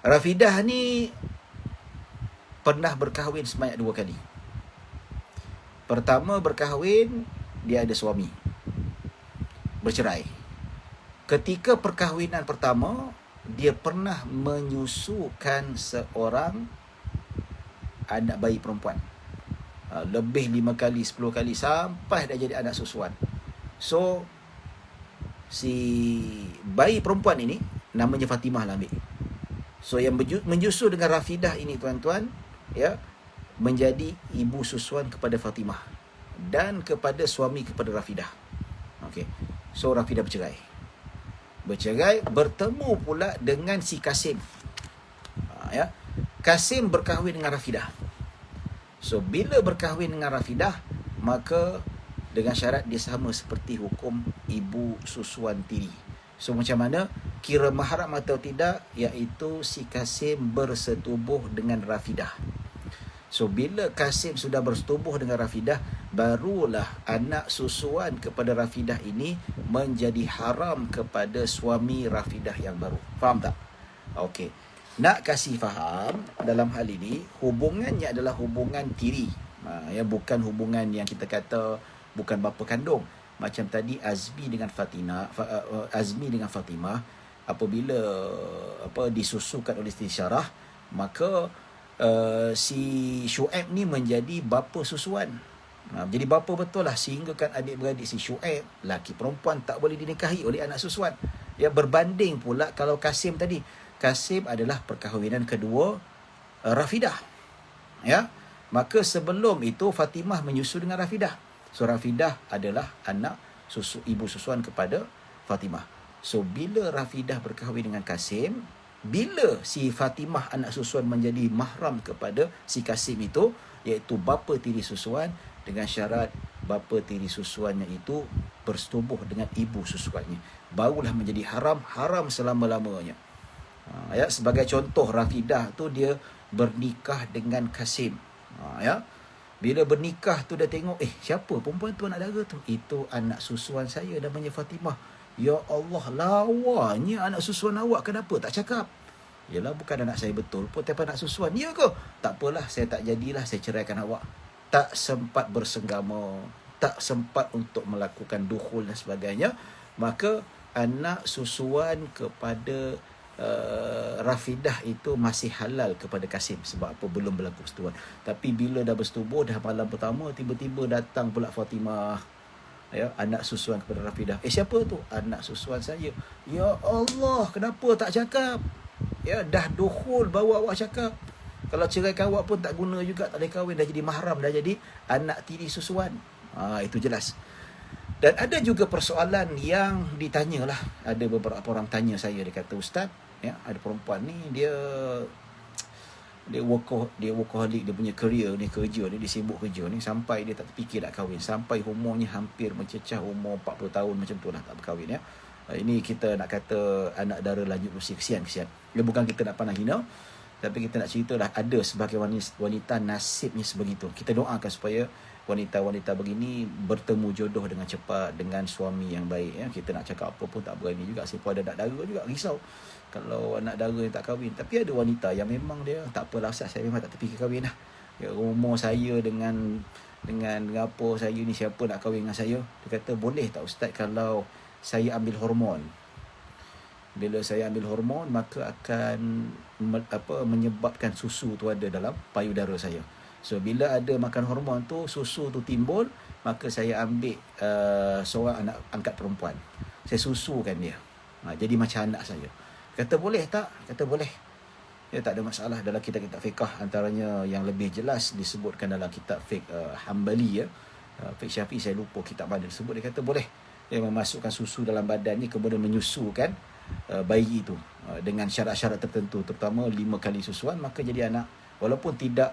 Rafidah ni pernah berkahwin sebanyak 2 kali. Pertama berkahwin, dia ada suami, bercerai. Ketika perkahwinan pertama, dia pernah menyusukan seorang anak bayi perempuan. Lebih 5 kali, 10 kali, sampai dah jadi anak susuan. So, si bayi perempuan ini, namanya Fatimah lah ambil. So, yang menyusu dengan Rafidah ini, tuan-tuan, ya, menjadi ibu susuan kepada Fatimah dan kepada suami kepada Rafidah. Okey. So Rafidah bercerai. Bertemu pula dengan si Kasim. Ya. Kasim berkahwin dengan Rafidah. So bila berkahwin dengan Rafidah, maka dengan syarat dia sama seperti hukum ibu susuan tiri. So macam mana? Kira mahram atau tidak, iaitu si Kasim bersetubuh dengan Rafidah. So bila Kasim sudah bersetubuh dengan Rafidah, barulah anak susuan kepada Rafidah ini menjadi haram kepada suami Rafidah yang baru. Faham tak? Okey. Nak kasih faham dalam hal ini, hubungannya adalah hubungan tiri. Bukan hubungan yang kita kata bukan bapa kandung. Macam tadi Azmi dengan Fatimah, apabila disusukan oleh Siti Sarah, maka si Shuaib ni menjadi bapa susuan. Jadi bapa betul lah, sehingga kan adik-beradik si Shuaib, laki perempuan, tak boleh dinikahi oleh anak susuan. Ya, berbanding pula kalau Kasim tadi. Kasim adalah perkahwinan kedua Rafidah. Ya, maka sebelum itu Fatimah menyusu dengan Rafidah. So Rafidah adalah anak ibu susuan kepada Fatimah. So bila Rafidah berkahwin dengan Kasim, bila si Fatimah anak susuan menjadi mahram kepada si Kasim itu, iaitu bapa tiri susuan, dengan syarat bapa tiri susuannya itu bersetubuh dengan ibu susuannya, barulah menjadi haram selama-lamanya. Ya, sebagai contoh, Rafidah tu dia bernikah dengan Kasim. Ya, bila bernikah tu dia tengok, siapa perempuan tu, anak dara tu? Itu anak susuan saya namanya Fatimah. Ya Allah, lawanya anak susuan awak, kenapa tak cakap? Yalah, bukan anak saya betul pun, tapi anak susuan. Ya ke? Tak apalah, saya tak jadilah, saya ceraikan awak. Tak sempat bersenggama, tak sempat untuk melakukan dukhul dan sebagainya. Maka anak susuan kepada Rafidah itu masih halal kepada Kasim. Sebab apa? Belum berlaku persetubuhan. Tapi bila dah bersetubuh, dah malam pertama, tiba-tiba datang pula Fatimah, ya, anak susuan kepada Rafidah. Siapa tu? Anak susuan saya. Ya Allah, kenapa tak cakap? Ya, dah dukhul bawa awak cakap. Kalau ceraikan awak pun tak guna juga, tak boleh kahwin, dah jadi mahram, dah jadi anak tiri susuan. Itu jelas. Dan ada juga persoalan yang ditanyalah. Ada beberapa orang tanya saya, dia kata, Ustaz, ya, ada perempuan ni dia workaholic, dia punya career ni, kerja ni, dia sibuk kerja ni sampai dia tak terfikir nak kahwin, sampai umurnya hampir mencecah umur 40 tahun macam tu lah, tak berkahwin, ya. Ini kita nak kata anak dara lanjut usia, kesian. Dia bukan kita nak pandang hina, tapi kita nak ceritalah ada sebagai wanita nasibnya sebegitu. Kita doakan supaya wanita-wanita begini bertemu jodoh dengan cepat, dengan suami yang baik, ya. Kita nak cakap apa pun tak berani juga. Siapa ada anak dara juga risau kalau anak dara yang tak kahwin. Tapi ada wanita yang memang dia tak apalah Ustaz, saya memang tak terfikir kahwin lah. Ya, umur saya dengan apa saya ni, siapa nak kahwin dengan saya? Dia kata, boleh tak Ustaz kalau saya ambil hormon? Bila saya ambil hormon, maka akan menyebabkan susu tu ada dalam payudara saya. So bila ada makan hormon tu, susu tu timbul, maka saya ambil seorang anak angkat perempuan, saya susukan dia, jadi macam anak saya. Kata boleh tak? Kata boleh. Ya, tak ada masalah. Dalam kitab-kitab fiqh, antaranya yang lebih jelas disebutkan dalam kitab fiqh Hambali, ya, fiqh Syafi'i, saya lupa kitab mana disebut. Dia kata boleh dia memasukkan susu dalam badan ni, kemudian menyusukan bayi itu dengan syarat-syarat tertentu, terutama 5 kali susuan, maka jadi anak. Walaupun tidak,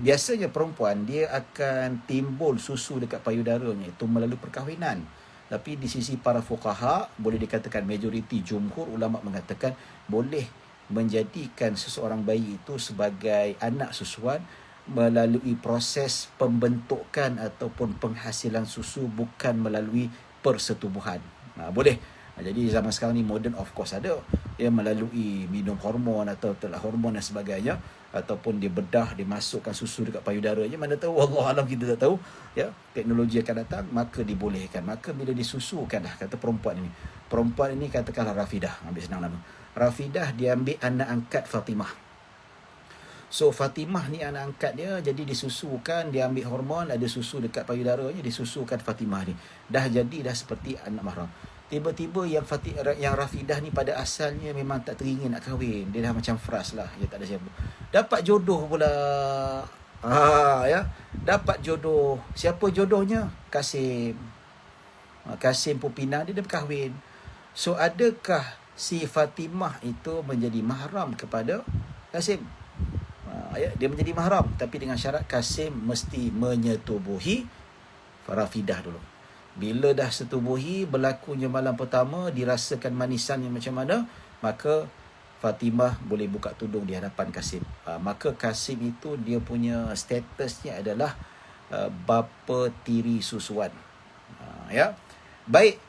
biasanya perempuan dia akan timbul susu dekat payudaranya itu melalui perkahwinan. Tapi di sisi para fuqaha, boleh dikatakan majoriti, jumhur ulama mengatakan boleh menjadikan seseorang bayi itu sebagai anak susuan melalui proses pembentukan ataupun penghasilan susu, bukan melalui persetubuhan. Boleh. Jadi zaman sekarang ni modern, of course ada, ya, melalui minum hormon atau telah hormon dan sebagainya, ataupun dia bedah, dia masukkan susu dekat payudaranya. Mana tahu, Allah alam, kita tak tahu, ya, teknologi akan datang, maka dibolehkan. Maka bila disusukan dah, kata perempuan ini katakanlah Rafidah, ambil senang nama Rafidah, dia ambil anak angkat Fatimah. So Fatimah ni anak angkat dia, jadi disusukan, dia ambil hormon, ada susu dekat payudaranya, disusukan Fatimah ni, dah seperti anak mahram. Tiba-tiba yang Rafidah ni pada asalnya memang tak teringin nak kahwin, dia dah macam fras lah, dia tak ada siapa, dapat jodoh pula. Ya, dapat jodoh. Siapa jodohnya? Kasim. Kasim Pupinang, dia dah berkahwin. So adakah si Fatimah itu menjadi mahram kepada Kasim? Ya, dia menjadi mahram, tapi dengan syarat Kasim mesti menyetubuhi Rafidah dulu. Bila dah setubuhi, berlakunya malam pertama, dirasakan manisannya macam mana, maka Fatimah boleh buka tudung di hadapan Kasim. Maka Kasim itu dia punya statusnya adalah bapa tiri susuan. Ya. Baik.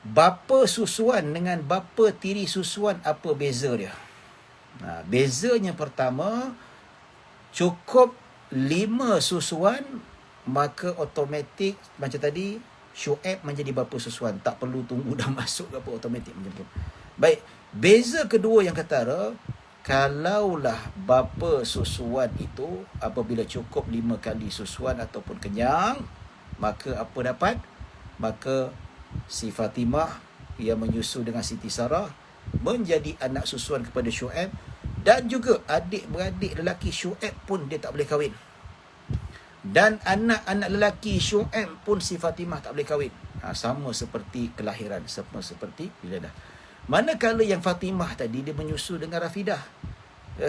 Bapa susuan dengan bapa tiri susuan, apa beza dia? Bezanya pertama, cukup 5 susuan, maka automatik macam tadi, Syuaib menjadi bapa susuan, tak perlu tunggu dah masuk ke apa, automatik macam tu. Baik, beza kedua yang ketara, kalaulah bapa susuan itu apabila cukup 5 kali susuan ataupun kenyang, maka apa dapat? Maka si Fatimah yang menyusu dengan Siti Sarah menjadi anak susuan kepada Syuaib, dan juga adik-beradik lelaki Syuaib pun dia tak boleh kahwin. Dan anak-anak lelaki Syuaib pun si Fatimah tak boleh kahwin. Sama seperti kelahiran, sama seperti wiladah. Manakala yang Fatimah tadi dia menyusu dengan Rafidah,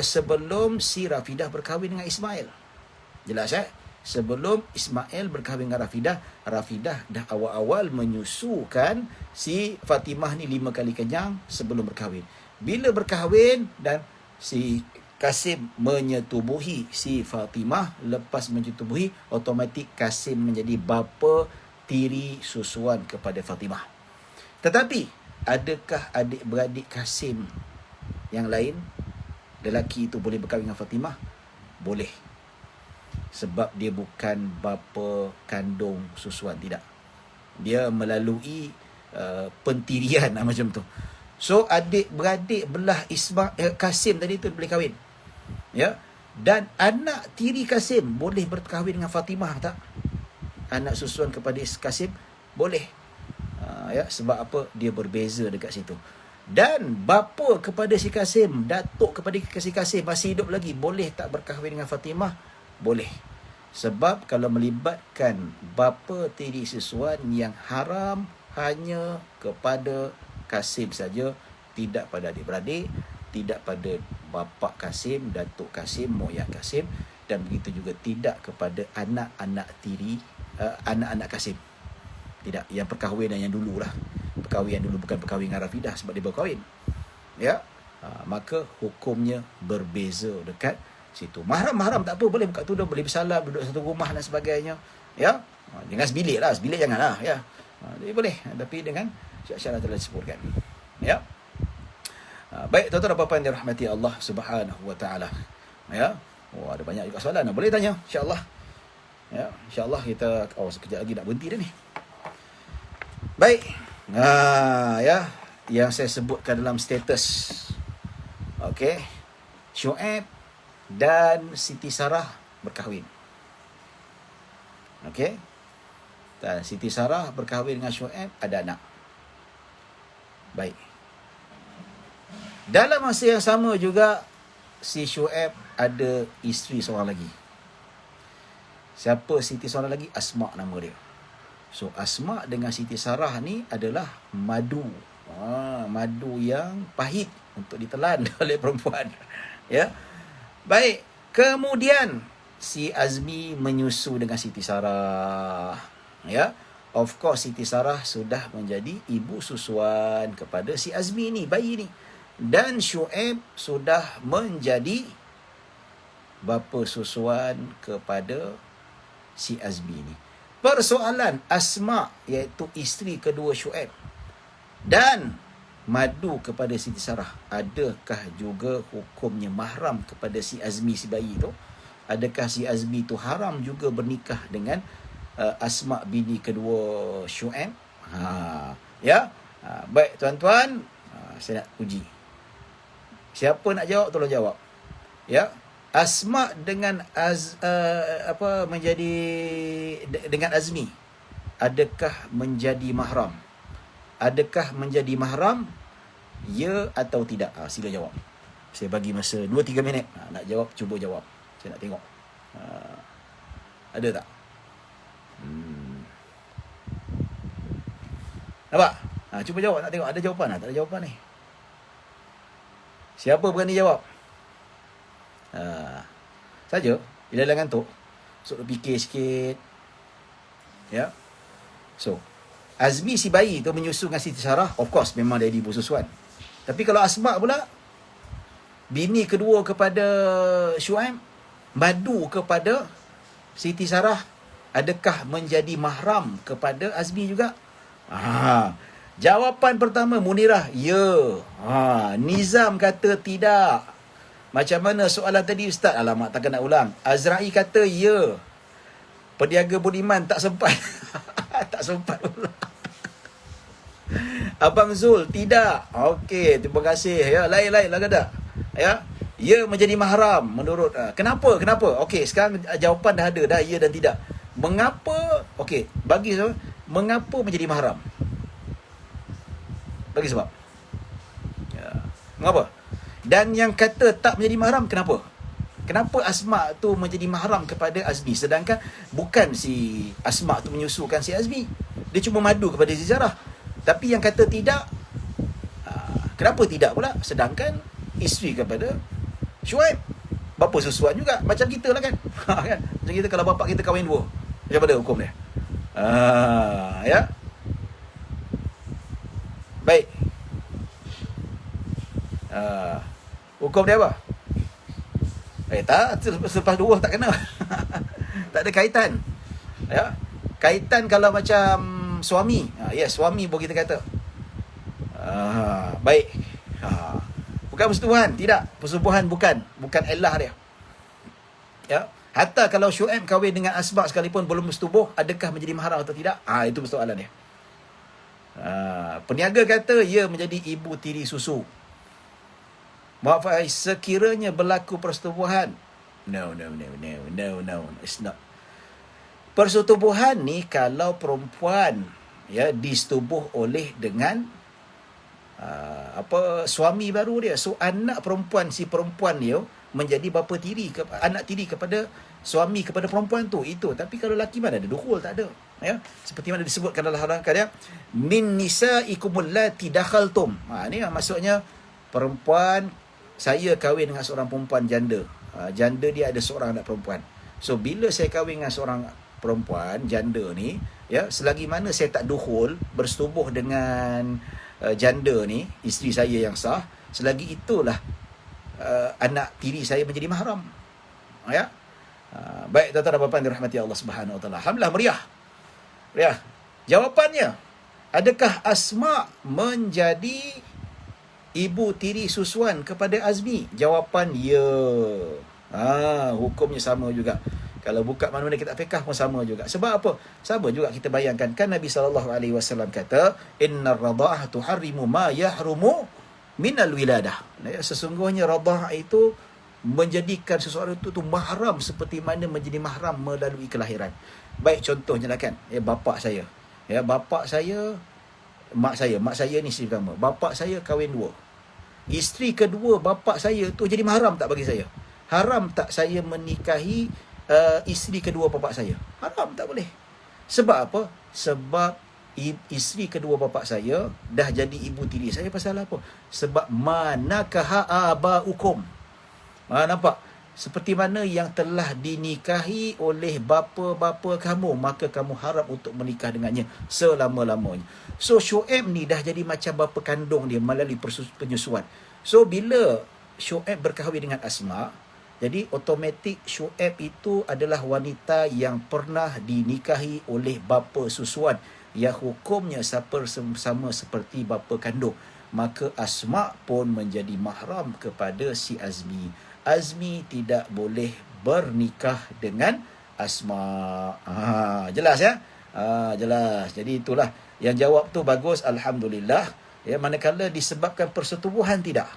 sebelum si Rafidah berkahwin dengan Ismail. Jelas Sebelum Ismail berkahwin dengan Rafidah dah awal-awal menyusukan si Fatimah ni 5 kali kenyang sebelum berkahwin. Bila berkahwin dan si Kasim menyetubuhi si Fatimah, lepas menyetubuhi, automatik Kasim menjadi bapa tiri susuan kepada Fatimah. Tetapi adakah adik-beradik Kasim yang lain, lelaki itu boleh berkahwin dengan Fatimah? Boleh. Sebab dia bukan bapa kandung susuan, tidak. Dia melalui pentirian macam tu. So adik-beradik belah Kasim tadi tu boleh kahwin. Ya. Dan anak tiri Kasim boleh berkahwin dengan Fatimah tak? Anak susuan kepada Kasim boleh. Ya, sebab apa? Dia berbeza dekat situ. Dan bapa kepada si Kasim, datuk kepada si Kasim masih hidup lagi, boleh tak berkahwin dengan Fatimah? Boleh. Sebab kalau melibatkan bapa tiri susuan, yang haram hanya kepada Kasim saja, tidak pada adik-beradik, tidak pada bapa Kasim, datuk Kasim, moyak Kasim, dan begitu juga tidak kepada anak-anak tiri, anak-anak Kasim. Tidak, yang perkahwinan yang dulu lah. Perkahwinan dulu bukan perkahwinan Rafidah sebab dia berkahwin. Ya, maka hukumnya berbeza dekat situ. Mahram tak apa, boleh buka tudung, boleh bersalam, duduk satu rumah dan sebagainya. Ya, dengan sebilik lah, sebilik janganlah. Ya, jadi boleh, tapi dengan syarat-syarat telah disebutkan. Ya. Baik, tuan-tuan dan puan-puan yang dirahmati Allah Subhanahu wa taala. Ya. Ada banyak juga soalan, boleh tanya insya-Allah. Ya, insya-Allah kita sekejap lagi nak berhenti dah ni. Baik. Ya, yang saya sebutkan dalam status. Okey. Syuaib dan Siti Sarah berkahwin. Okey. Dan Siti Sarah berkahwin dengan Syuaib, ada anak. Baik. Dalam masa yang sama juga, si Syuaib ada isteri seorang lagi. Siapa Siti seorang lagi? Asma nama dia. So, Asma dengan Siti Sarah ni adalah madu. Madu yang pahit untuk ditelan oleh perempuan. Ya. Baik. Kemudian, si Azmi menyusu dengan Siti Sarah. Ya. Of course, Siti Sarah sudah menjadi ibu susuan kepada si Azmi ni, bayi ni. Dan Syuaib sudah menjadi bapa susuan kepada si Azmi ni. Persoalan Asma, iaitu isteri kedua Syuaib, dan madu kepada Siti Sarah, adakah juga hukumnya mahram kepada si Azmi, si bayi tu? Adakah si Azmi tu haram juga bernikah dengan Asma bini kedua Syuaib? Ya. Baik tuan-tuan, saya nak uji. Siapa nak jawab, tolong jawab. Ya. Asma dengan dengan Azmi, adakah menjadi mahram? Adakah menjadi mahram? Ya atau tidak? Sila jawab. Saya bagi masa 2-3 minit. Nak jawab, cuba jawab. Saya nak tengok. Ada tak? Nampak? Cuba jawab, nak tengok ada jawapan. Tak ada jawapan ni. Siapa berani jawab? Saja, bila dah ngantuk, so fikir sikit. Ya. So, Azmi si bayi tu menyusu dengan Siti Sarah, of course memang dia ibu susuan. Tapi kalau Asma pula, bini kedua kepada Syuaib, madu kepada Siti Sarah, adakah menjadi mahram kepada Azmi juga? Jawapan pertama Munirah, ya. Nizam kata tidak. Macam mana soalan tadi Ustaz? Alamak, takkan nak ulang. Azra'i kata ya. Peniaga Budiman tak sempat. Tak sempat ulang. Abang Zul tidak. Okey, terima kasih. Ya, lain-lain lah kata. Ya. Ya menjadi mahram menurut kenapa? Okey, sekarang jawapan dah ada dah, ya dan tidak. Mengapa? Okey, bagi sebab mengapa menjadi mahram? Bagi sebab. Ya. Mengapa? Dan yang kata tak menjadi mahram, kenapa? Kenapa Asma tu menjadi mahram kepada Azmi, sedangkan bukan si Asma tu menyusukan si Azmi? Dia cuma madu kepada si Sarah. Tapi yang kata tidak, kenapa tidak pula? Sedangkan isteri kepada Syuaib, bapa susuan juga. Macam kita lah kan? Kan? Macam kita kalau bapak kita kahwin dua, macam mana hukum dia? Ya. Baik. Hukum dia apa? Tak, selepas dua tak kena. Tak ada kaitan. Ya. Kaitan kalau macam suami. Yes, suami pun kita kata. Baik. Bukan persetubuhan, tidak. Persetubuhan bukan elah dia. Ya. Hatta kalau Syuaib kahwin dengan Asma sekalipun belum bersetubuh, adakah menjadi mahram atau tidak? Itu persoalan dia. Peniaga kata ia menjadi ibu tiri susu. Maaf, sekiranya berlaku persetubuhan. No, it's not. Persetubuhan ni kalau perempuan disetubuh oleh dengan suami baru dia. So anak perempuan, si perempuan dia menjadi bapa tiri, anak tiri kepada suami kepada perempuan tu. Itu. Tapi kalau lelaki mana ada dukhul, tak ada. Ya, seperti mana disebutkan dalam halaman dia, min nisaikum allati dakhaltum. Ni maksudnya perempuan, saya kahwin dengan seorang perempuan janda. Janda dia ada seorang anak perempuan. So bila saya kahwin dengan seorang perempuan janda ni, selagi mana saya tak dukhul, bersetubuh dengan janda ni, isteri saya yang sah, selagi itulah anak tiri saya menjadi mahram. Baik, tuan-tuan dan puan-puan dirahmati Allah Subhanahu wa taala. Alhamdulillah, meriah. Jawapannya, adakah Asma menjadi ibu tiri susuan kepada Azmi? Jawapan ya. Hukumnya sama juga. Kalau buka mana-mana kitab fiqh pun sama juga. Sebab apa? Sama juga kita bayangkan. Kan Nabi SAW kata, innar radha'ah tuharrimu ma yahrumu minal wiladah. Sesungguhnya radha'ah itu menjadikan seseorang itu mahram seperti mana menjadi mahram melalui kelahiran. Baik, contohnya lah kan, bapa saya. Bapa saya, mak saya ni isteri pertama. Bapa saya kahwin dua. Isteri kedua bapa saya tu jadi mahram tak bagi saya? Haram tak saya menikahi isteri kedua bapa saya? Haram, tak boleh. Sebab apa? Sebab isteri kedua bapa saya dah jadi ibu tiri saya. Pasal apa? Sebab manakaha abaukum. Nampak? Seperti mana yang telah dinikahi oleh bapa-bapa kamu, maka kamu harap untuk menikah dengannya selama-lamanya. So Shu'aib ni dah jadi macam bapa kandung dia melalui penyusuan. So bila Shu'aib berkahwin dengan Asma, jadi automatik Shu'aib itu adalah wanita yang pernah dinikahi oleh bapa susuan, yang hukumnya sama seperti bapa kandung. Maka Asma pun menjadi mahram kepada si Azmi. Azmi tidak boleh bernikah dengan Asma. Jelas ya? Jelas. Jadi itulah yang jawab tu bagus, alhamdulillah. Manakala disebabkan persetubuhan tidak.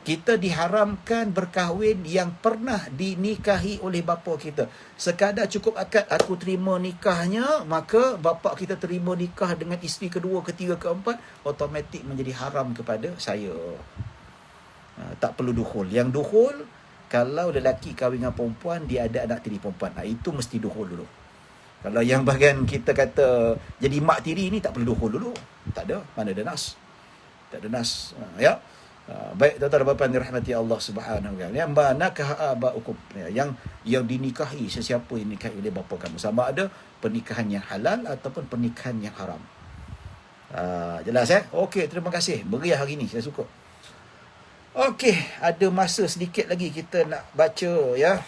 Kita diharamkan berkahwin yang pernah dinikahi oleh bapa kita. Sekadar cukup akad aku terima nikahnya, maka bapa kita terima nikah dengan isteri kedua, ketiga, keempat, automatik menjadi haram kepada saya. Tak perlu dukhul. Yang dukhul, kalau lelaki kahwin dengan perempuan, dia ada anak tiri perempuan. Itu mesti dukhul dulu. Kalau yang bahagian kita kata jadi mak tiri ni, tak perlu dukhul dulu. Tak ada. Mana ada nas? Tak ada nas. Baik, tuan-tuan dan puan dirahmati Allah Subhanahu wa taala. Yang manakah abaukum? Yang dinikahi, sesiapa yang dinikahi oleh bapa kamu. Sama ada pernikahan yang halal ataupun pernikahan yang haram. Jelas ya? Okey, terima kasih. Meriah hari ni, saya suka. Okey, ada masa sedikit lagi kita nak baca ya.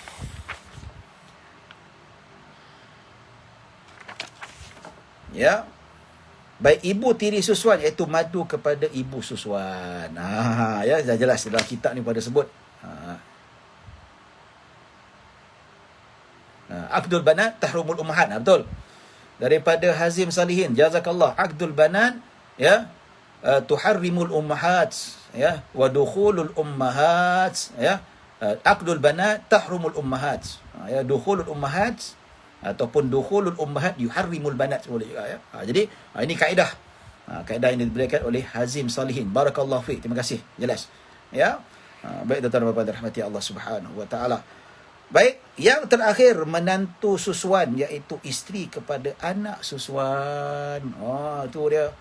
Baik, ibu tiri susuan iaitu madu kepada ibu susuan. Dah jelas dalam kitab ni pada sebut. Aqdul banat tahrumul ummahat. Betul. Daripada Hazim Salihin, jazakallah. Aqdul banat tuharrimul ummahat wa dukhulul ummahat aqdul banat tahrumul ummahat dukhulul ummahat ataupun dukhulul ummahat yuharrimul banat boleh juga jadi ini kaedah yang diberikan oleh Hazim Salihin. Barakallahu fiik. Terima kasih. Jelas baik, tuan-tuan dan puan rahmati Allah Subhanahu wa taala. Baik, yang terakhir menantu susuan iaitu isteri kepada anak susuan. Itu dia.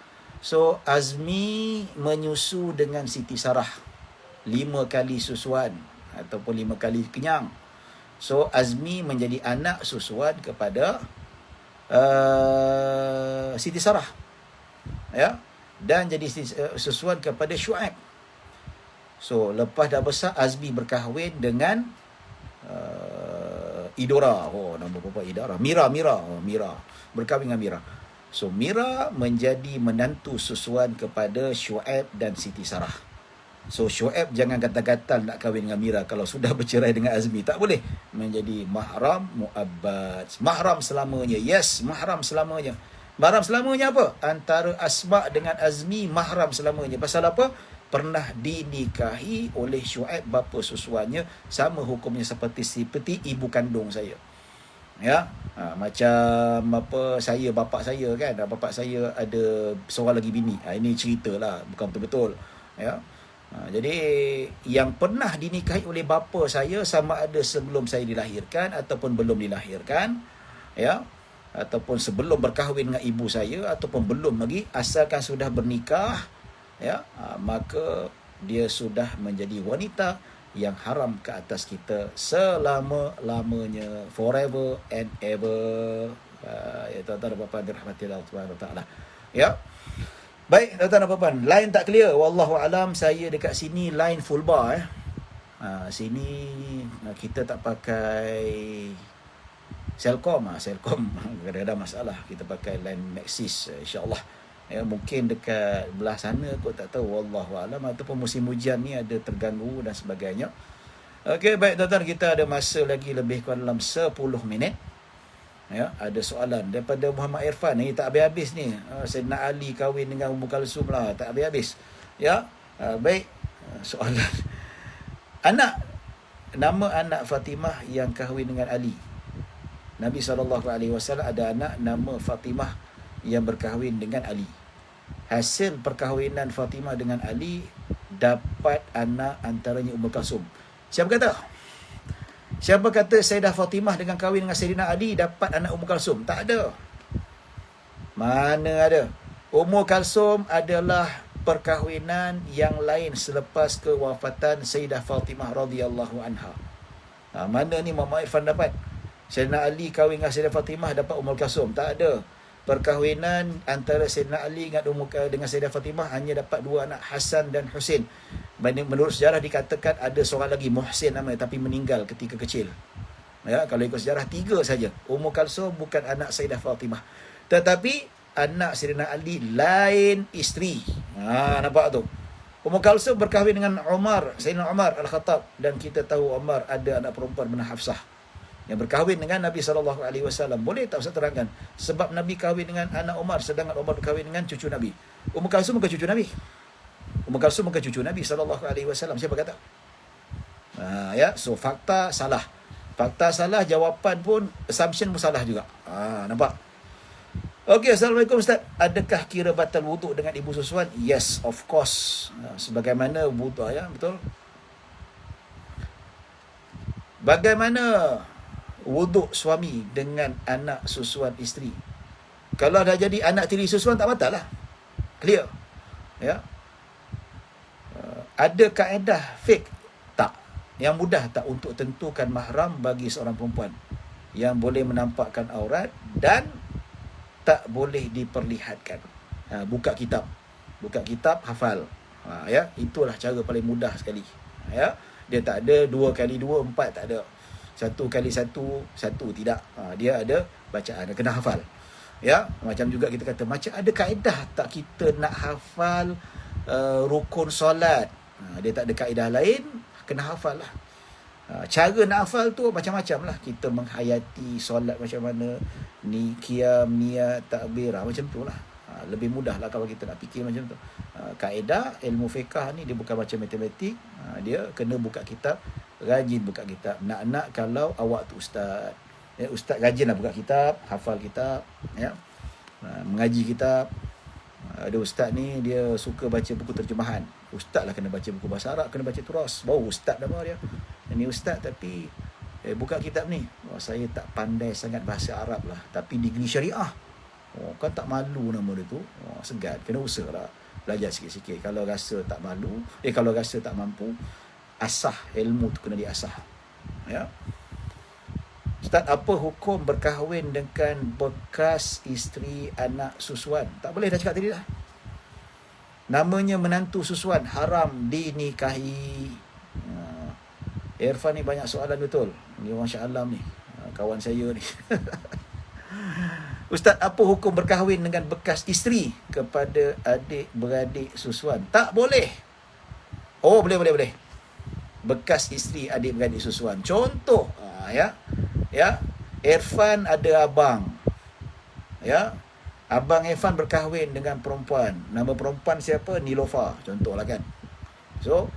So Azmi menyusu dengan Siti Sarah 5 kali susuan ataupun 5 kali kenyang. So Azmi menjadi anak susuan kepada Siti Sarah dan jadi susuan kepada Shu'aib. So lepas dah besar, Azmi berkahwin dengan Idora. Nama apa? Idora. Mira. Mira berkahwin dengan Mira. So Mira menjadi menantu susuan kepada Shu'aib dan Siti Sarah. So Shu'aib jangan gatal-gatal nak kahwin dengan Mira kalau sudah bercerai dengan Azmi. Tak boleh. Menjadi mahram mu'abbad. Mahram selamanya. Yes, mahram selamanya. Mahram selamanya apa? Antara Asma dengan Azmi mahram selamanya. Pasal apa? Pernah dinikahi oleh Syuaib bapa susuannya, sama hukumnya seperti ibu kandung saya. Ya, macam apa, saya bapak saya kan, bapak saya ada seorang lagi bini. Ini ceritalah, bukan betul-betul. Ya. Jadi yang pernah dinikahi oleh bapa saya, sama ada sebelum saya dilahirkan ataupun belum dilahirkan, ya, ataupun sebelum berkahwin dengan ibu saya ataupun belum lagi, asalkan sudah bernikah, ya, maka dia sudah menjadi wanita yang haram ke atas kita selama-lamanya, forever and ever. Ya tuan-tuan dan puan-puan dirahmati Allah Subhanahu Wa Taala. Ya. Baik, tuan-tuan dan puan-puan, line tak clear. Wallahu alam, saya dekat sini line full bar sini kita tak pakai Celcom. Celcom kadang-kadang masalah. Kita pakai line Maxis, insya-Allah. Ya, mungkin dekat belah sana kot, tak tahu, wallahu alam, ataupun musim hujan ni ada terganggu dan sebagainya. Okey, baik tuan-tuan, kita ada masa lagi lebih kurang dalam 10 minit. Ya, ada soalan daripada Muhammad Irfan ni, tak habis-habis ni. Sayyidina Ali kahwin dengan Ummu Kalsum lah, tak habis-habis. Ya, baik. Soalan. Nama anak Fatimah yang kahwin dengan Ali. Nabi SAW ada anak nama Fatimah yang berkahwin dengan Ali. Hasil perkahwinan Fatimah dengan Ali dapat anak antaranya Ummu Kalsum. Siapa kata? Siapa kata Sayyidah Fatimah dengan kahwin dengan Sayyidina Ali dapat anak Ummu Kalsum? Tak ada. Mana ada? Ummu Kalsum adalah perkahwinan yang lain selepas kewafatan Sayyidah Fatimah radhiyallahu anha. Mana ni Muhammad Irfan dapat? Sayyidina Ali kahwin dengan Sayyidah Fatimah dapat Ummu Kalsum? Tak ada. Perkahwinan antara Sayyidina Ali dengan Sayyidah Fatimah hanya dapat 2 anak, Hasan dan Husin. Menurut sejarah dikatakan ada seorang lagi Muhsin namanya, tapi meninggal ketika kecil. Ya, kalau ikut sejarah 3 saja. Ummu Kalsum bukan anak Sayyidah Fatimah, tetapi anak Sayyidina Ali lain isteri. Nampak tu. Ummu Kalsum berkahwin dengan Umar, Sayyidina Umar Al-Khattab, dan kita tahu Umar ada anak perempuan bernama Hafsah yang berkahwin dengan Nabi SAW. Boleh tak Ustaz terangkan sebab Nabi kahwin dengan anak Umar, sedangkan Umar berkahwin dengan cucu Nabi? Ummu Kalsum bukan cucu Nabi. Ummu Kalsum bukan cucu Nabi SAW. Siapa kata? Ya, so fakta salah. Fakta salah, jawapan pun, assumption pun salah juga. Nampak? Okey, Assalamualaikum Ustaz. Adakah kira batal wuduk dengan ibu susuan? Yes, of course. Sebagaimana wuduk, ya, betul. Bagaimana wuduk suami dengan anak susuan isteri? Kalau dah jadi anak tiri susuan, tak batal lah. Clear? Ya. Ada kaedah fik tak, yang mudah tak untuk tentukan mahram bagi seorang perempuan yang boleh menampakkan aurat dan tak boleh diperlihatkan? Buka kitab, hafal. Ya, itulah cara paling mudah sekali. Ya, dia tak ada 2 kali 2 4, tak ada 1 kali 1 1, tidak. Dia ada bacaan, dia kena hafal. Ya, macam juga kita kata, macam ada kaedah tak kita nak hafal rukun solat? Dia tak ada kaedah lain, kena hafal lah. Cara nak hafal tu macam-macam lah. Kita menghayati solat macam mana, ni qiyam, niat, takbir, macam tu lah. Lebih mudah lah kalau kita nak fikir macam tu. Kaedah ilmu fiqah ni dia bukan macam matematik. Dia kena buka kitab, rajin buka kitab. Nak kalau awak tu ustaz, ya, ustaz rajin lah buka kitab, hafal kitab, ya, mengaji kitab. Ada ustaz ni dia suka baca buku terjemahan. Ustaz lah kena baca buku bahasa Arab, kena baca turas, baru ustaz nama dia. Ini ustaz tapi buka kitab ni, saya tak pandai sangat bahasa Arab lah, tapi degree syariah. Kan tak malu nama dia tu. Segan, kena usaha lah, belajar sikit-sikit. Kalau rasa tak malu, kalau rasa tak mampu, asah ilmu tu, kena diasah. Ya. Ustaz, apa hukum berkahwin dengan bekas isteri anak susuan? Tak boleh, dah cakap tadi dah. Namanya menantu susuan, haram dinikahi. Irfan ni banyak soalan betul. Ni orang Shah Alam ni, kawan saya ni. Ustaz, apa hukum berkahwin dengan bekas isteri kepada adik-beradik susuan? Tak boleh. Oh, boleh. Bekas isteri adik-beradik susuan. Contoh, ya, Irfan ada abang, ya, Abang Irfan berkahwin dengan perempuan. Nama perempuan siapa? Nilofa, contohlah kan. So,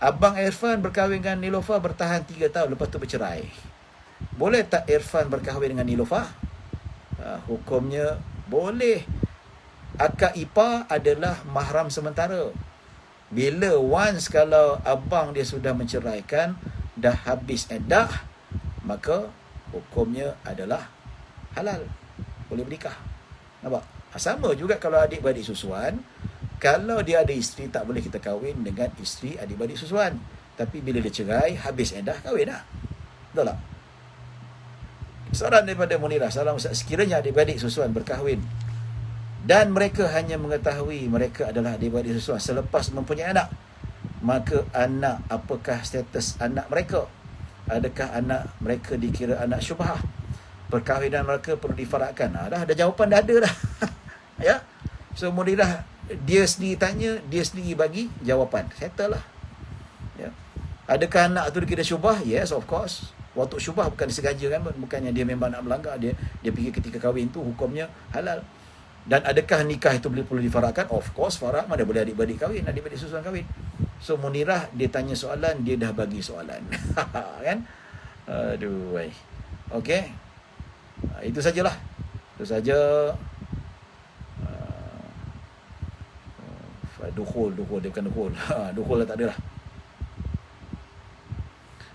Abang Irfan berkahwin dengan Nilofa, bertahan 3 tahun, lepas tu bercerai. Boleh tak Irfan berkahwin dengan Nilofa? Hukumnya boleh. Akak ipar adalah mahram sementara. Bila once kalau abang dia sudah menceraikan, dah habis iddah, maka hukumnya adalah halal. Boleh bernikah. Nampak? Sama juga kalau adik-beradik susuan. Kalau dia ada isteri, tak boleh kita kahwin dengan isteri adik-beradik susuan. Tapi bila dia cerai, habis iddah, kahwin dah. Betul tak? Soalan daripada Munirah. Salam Ustaz. Sekiranya adik-beradik susuan berkahwin dan mereka hanya mengetahui mereka adalah adik-beradik susuan selepas mempunyai anak, maka anak, apakah status anak mereka? Adakah anak mereka dikira anak syubhah? Perkahwinan mereka perlu difarakkan. Dah jawapan dah ada dah. Ya. So Munirah dia sendiri tanya, dia sendiri bagi jawapan. Settle lah. Ya. Adakah anak tu dikira syubhah? Yes, of course. Waktu syubhah bukan disengaja kan, bukannya dia memang nak melanggar, dia fikir ketika kahwin tu hukumnya halal. Dan adakah nikah itu perlu difarakkan? Of course, farak. Mana boleh adik-beradik kahwin, adik-beradik susuan kahwin. So Munirah dia tanya soalan, dia dah bagi soalan. Kan? Aduh, baik. Okey. Itu sajalah. Itu saja. Dukhul dia bukan dukhul. Dukhul lah tak ada lah.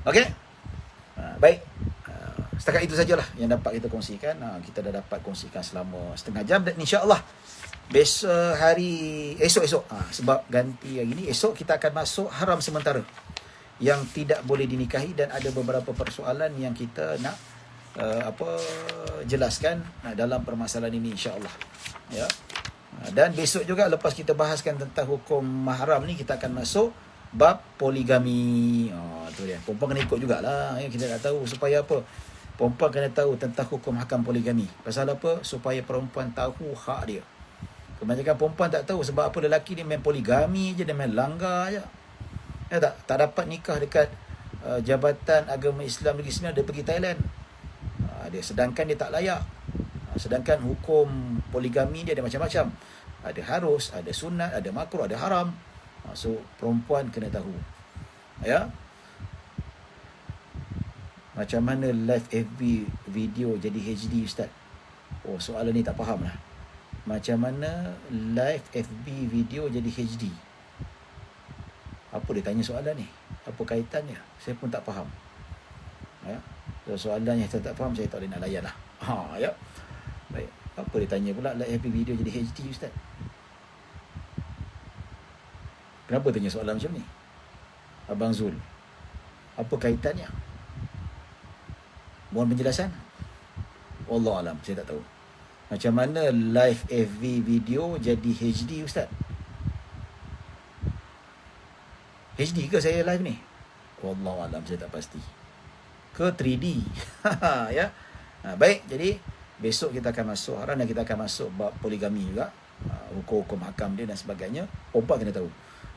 Okey. Baik. Setakat itu sajalah yang dapat kita kongsikan. Kita dah dapat kongsikan selama setengah jam. Dan insya-Allah besok hari esok sebab ganti hari ni, esok kita akan masuk haram sementara yang tidak boleh dinikahi, dan ada beberapa persoalan yang kita nak jelaskan dalam permasalahan ini insya-Allah. Ya. Dan besok juga lepas kita bahaskan tentang hukum mahram ni, kita akan masuk bab poligami. Tu dia. Perempuan kena ikut jugalah. Ya, kita nak tahu supaya apa? Perempuan kena tahu tentang hukum hakam poligami. Pasal apa? Supaya perempuan tahu hak dia. Kebanyakan perempuan tak tahu sebab apa lelaki dia main poligami je, dia main langgar je. Ya, tak dapat nikah dekat Jabatan Agama Islam Negeri Sembilan, dia pergi Thailand. Sedangkan dia tak layak. Sedangkan hukum poligami dia ada macam-macam. Ada harus, ada sunat, ada makruh, ada haram. So perempuan kena tahu. Ya. Macam mana live FB video jadi HD, Ustaz? Oh, soalan ni tak faham lah. Macam mana live FB video jadi HD? Apa dia tanya soalan ni? Apa kaitannya? Saya pun tak faham. Ya. So, soalan yang saya tak faham, saya tak boleh nak layan lah. Ya. Baik. Apa dia tanya pula live FB video jadi HD, Ustaz? Kenapa tanya soalan macam ni? Abang Zul, apa kaitannya? Mohon penjelasan. Wallahualam, saya tak tahu. Macam mana live FB video jadi HD, Ustaz? HD ke saya live ni? Wallahualam, saya tak pasti. Ke 3D? Ya. Baik, jadi besok kita akan masuk haram dan kita akan masuk bab poligami juga. Hukum-hukum hakam dia dan sebagainya. Perempuan kena tahu.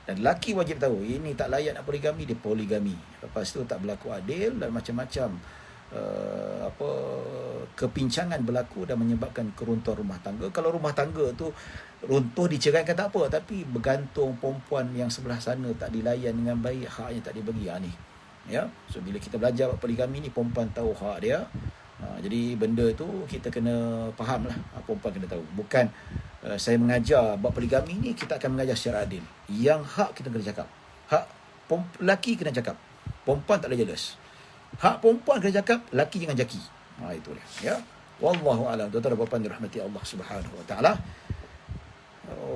Dan lelaki wajib tahu, ini tak layak nak poligami, dia poligami. Lepas tu tak berlaku adil dan macam-macam kepincangan berlaku dan menyebabkan keruntuhan rumah tangga. Kalau rumah tangga tu runtuh, diceraikan tak apa, tapi bergantung perempuan yang sebelah sana tak dilayan dengan baik, haknya tak dibagi ni. Ya. So bila kita belajar poligami ni, perempuan tahu hak dia. Jadi benda tu kita kena faham lah. Perempuan kena tahu. Bukan saya mengajar bab poligami ni, kita akan mengajar secara adil. Yang hak kita kena cakap. Hak lelaki kena cakap. Perempuan tak boleh jealous. Hak perempuan kena cakap, lelaki jangan jaki. Itu dia. Ya. Wallahu a'lam. Tuan-tuan dan puan dirahmati Allah Subhanahu wa taala.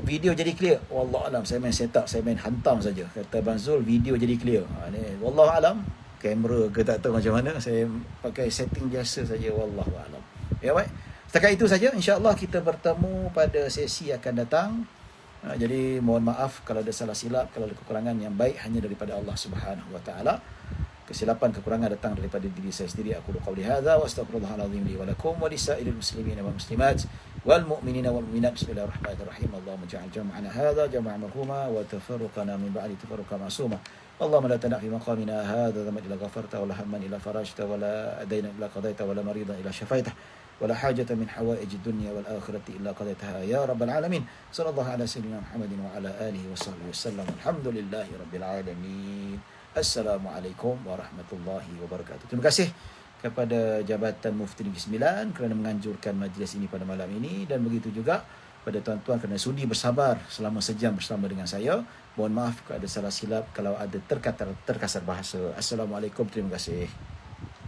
Video jadi clear. Wallahu a'lam. Saya main setup, saya main hantam saja. Kata Abang Zul, video jadi clear. Ni wallahu a'lam. Kamera ke tak tahu macam mana. Saya pakai setting biasa saja. Wallahu a'lam. Ya, baik. Setakat itu saja. InsyaAllah kita bertemu pada sesi akan datang. Jadi mohon maaf kalau ada salah silap, kalau ada kekurangan, yang baik hanya daripada Allah Subhanahu wa taala. Kesilapan kekurangan datang daripada diri saya sendiri. Aku qauli hadza wa astaghfirullahalazim li wa lakum wa lisairil muslimin wal muslimat wal mu'minina wal mu'minat. Bismillahirrahmanirrahim. Allahumma ja'al jam'ana hadza jam'an marhuma wa tafarruqana min ba'di tafarruqan ma'suma. اللهم لا تدع في مقامنا هذا ذنبا إلا غفرته ولا هما إلا فرجته ولا دينا إلا قضيته ولا مريضا إلا شفيته ولا حاجة من حوائج الدنيا والآخرة إلا قضيتها يا رب العالمين. صلى الله على سيدنا محمد وعلى آله وصحبه وسلم. الحمد لله رب العالمين. Assalamualaikum warahmatullahi wabarakatuh. Terima kasih kepada Jabatan Mufti Negeri Sembilan kerana menganjurkan majlis ini pada malam ini, dan begitu juga pada tuan-tuan kerana sudi bersabar selama sejam bersama dengan saya. Mohon maaf kalau ada salah silap, kalau ada terkasar bahasa. Assalamualaikum, terima kasih.